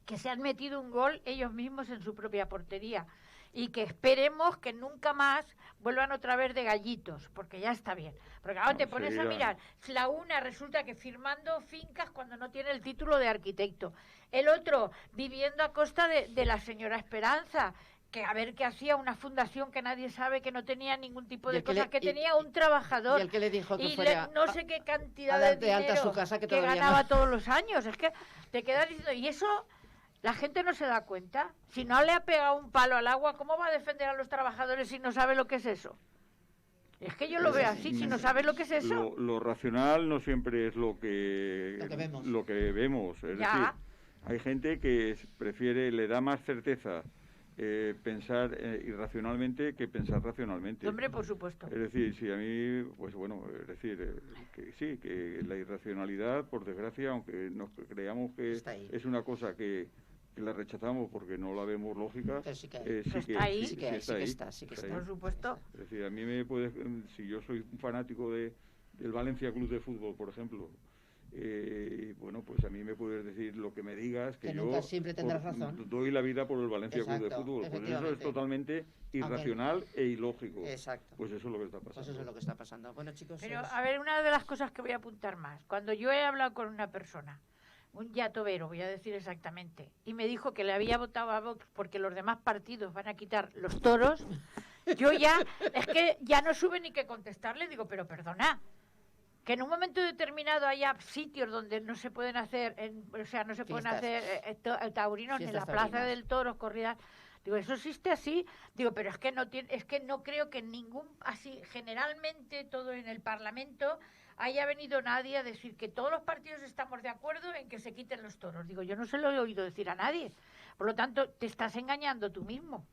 que se han metido un gol ellos mismos en su propia portería. Y que esperemos que nunca más vuelvan otra vez de gallitos, porque ya está bien. Porque ahora te pones a mirar, la una resulta que firmando fincas cuando no tiene el título de arquitecto. El otro viviendo a costa de la señora Esperanza, que a ver qué hacía una fundación que nadie sabe, que no tenía ningún tipo de cosa, que tenía un trabajador. Y el que le dijo que y fuera no sé qué cantidad a de dar de alta dinero su casa que que todavía ganaba no. todos los años. Es que te quedas diciendo, y eso... La gente no se da cuenta. Si no le ha pegado un palo al agua, ¿cómo va a defender a los trabajadores si no sabe lo que es eso? Es que yo lo veo así, si no sabe lo que es eso. Lo racional no siempre es lo que vemos. Es decir, hay gente que prefiere, le da más certeza pensar irracionalmente que pensar racionalmente. Hombre, por supuesto. Es decir, si a mí, pues bueno, es decir, que sí, que la irracionalidad, por desgracia, aunque nos creamos que es una cosa que la rechazamos porque no la vemos lógica, sí que está. Por supuesto. Es decir, a mí me puede, si yo soy un fanático del Valencia Club de Fútbol, por ejemplo, bueno, pues a mí me puedes decir lo que me digas, que yo nunca siempre tendrás razón. Doy la vida por el Valencia Club de Fútbol. Pues eso es totalmente irracional e ilógico. Exacto. Pues eso es lo que está pasando. Pues eso es lo que está pasando. Bueno, chicos. Pero, a ver, una de las cosas que voy a apuntar más. Cuando yo he hablado con una persona, un yatovero, voy a decir exactamente, y me dijo que le había votado a Vox porque los demás partidos van a quitar los toros, yo ya, es que ya no sube ni que contestarle, digo, pero perdona, que en un momento determinado haya sitios donde no se pueden hacer, o sea, no se pueden hacer taurinos ni en la Plaza del Toro, corridas. Digo, eso existe así. Digo, pero es que no creo que ningún, así, generalmente todo en el Parlamento haya venido nadie a decir que todos los partidos estamos de acuerdo en que se quiten los toros. Digo, yo no se lo he oído decir a nadie. Por lo tanto, te estás engañando tú mismo.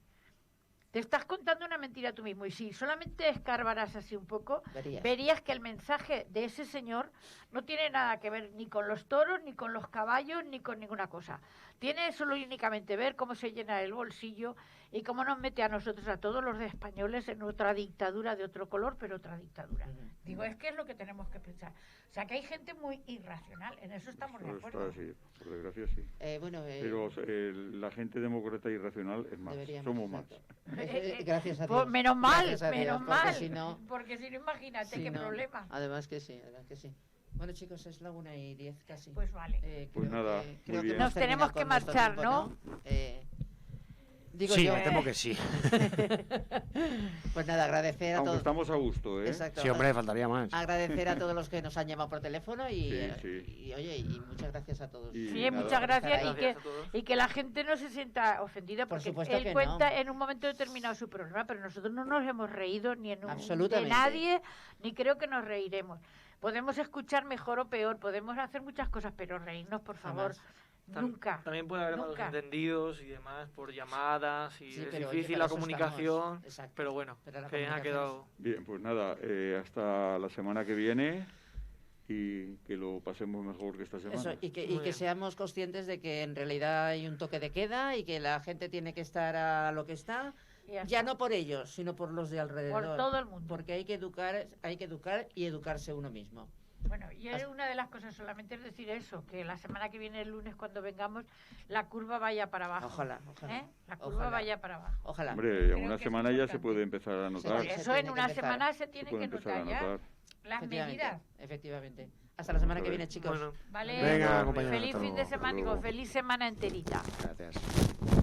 Te estás contando una mentira tú mismo. Y si solamente escarbarás así un poco, verías que el mensaje de ese señor no tiene nada que ver ni con los toros, ni con los caballos, ni con ninguna cosa. Tiene solo y únicamente ver cómo se llena el bolsillo y cómo nos mete a nosotros, a todos los españoles, en otra dictadura de otro color, pero otra dictadura. Digo, es que es lo que tenemos que pensar. O sea, que hay gente muy irracional, en eso estamos de acuerdo. Está así, por desgracia sí. Pero la gente demócrata y irracional es más, somos más. Gracias a Dios. Pues menos mal, porque si no, imagínate qué problema. Además que sí. Bueno, chicos, es la 1:10 casi. Pues vale. Pues nada, creo que nos tenemos que marchar, ¿no? Digo sí, yo. me temo que sí. Pues nada, agradecer a todos. Aunque estamos a gusto, ¿eh? Exacto. Sí, hombre, faltaría más. Agradecer a todos los que nos han llamado por teléfono y oye, y muchas gracias a todos. Sí, muchas gracias y que la gente no se sienta ofendida porque él cuenta en un momento determinado su problema, pero nosotros no nos hemos reído ni en de nadie, ni creo que nos reiremos. Podemos escuchar mejor o peor, podemos hacer muchas cosas, pero reírnos, por favor. Nunca. También puede haber malos entendidos y demás por llamadas y es difícil la comunicación, pero bueno, que ha quedado... Bien, pues nada, hasta la semana que viene y que lo pasemos mejor que esta semana. Eso, y que seamos conscientes de que en realidad hay un toque de queda y que la gente tiene que estar a lo que está, ya no por ellos, sino por los de alrededor. Por todo el mundo. Porque hay que educar y educarse uno mismo. Bueno, y una de las cosas solamente es decir eso, que la semana que viene, el lunes, cuando vengamos, la curva vaya para abajo. Ojalá. La curva vaya para abajo. Ojalá. Hombre, en una semana ya se puede empezar a notar. Eso en una semana se tiene que notar ya. Las medidas. Efectivamente. Hasta la semana que viene, chicos. Bueno, vale. Venga, compañeros. Feliz fin de semana, feliz semana enterita. Gracias.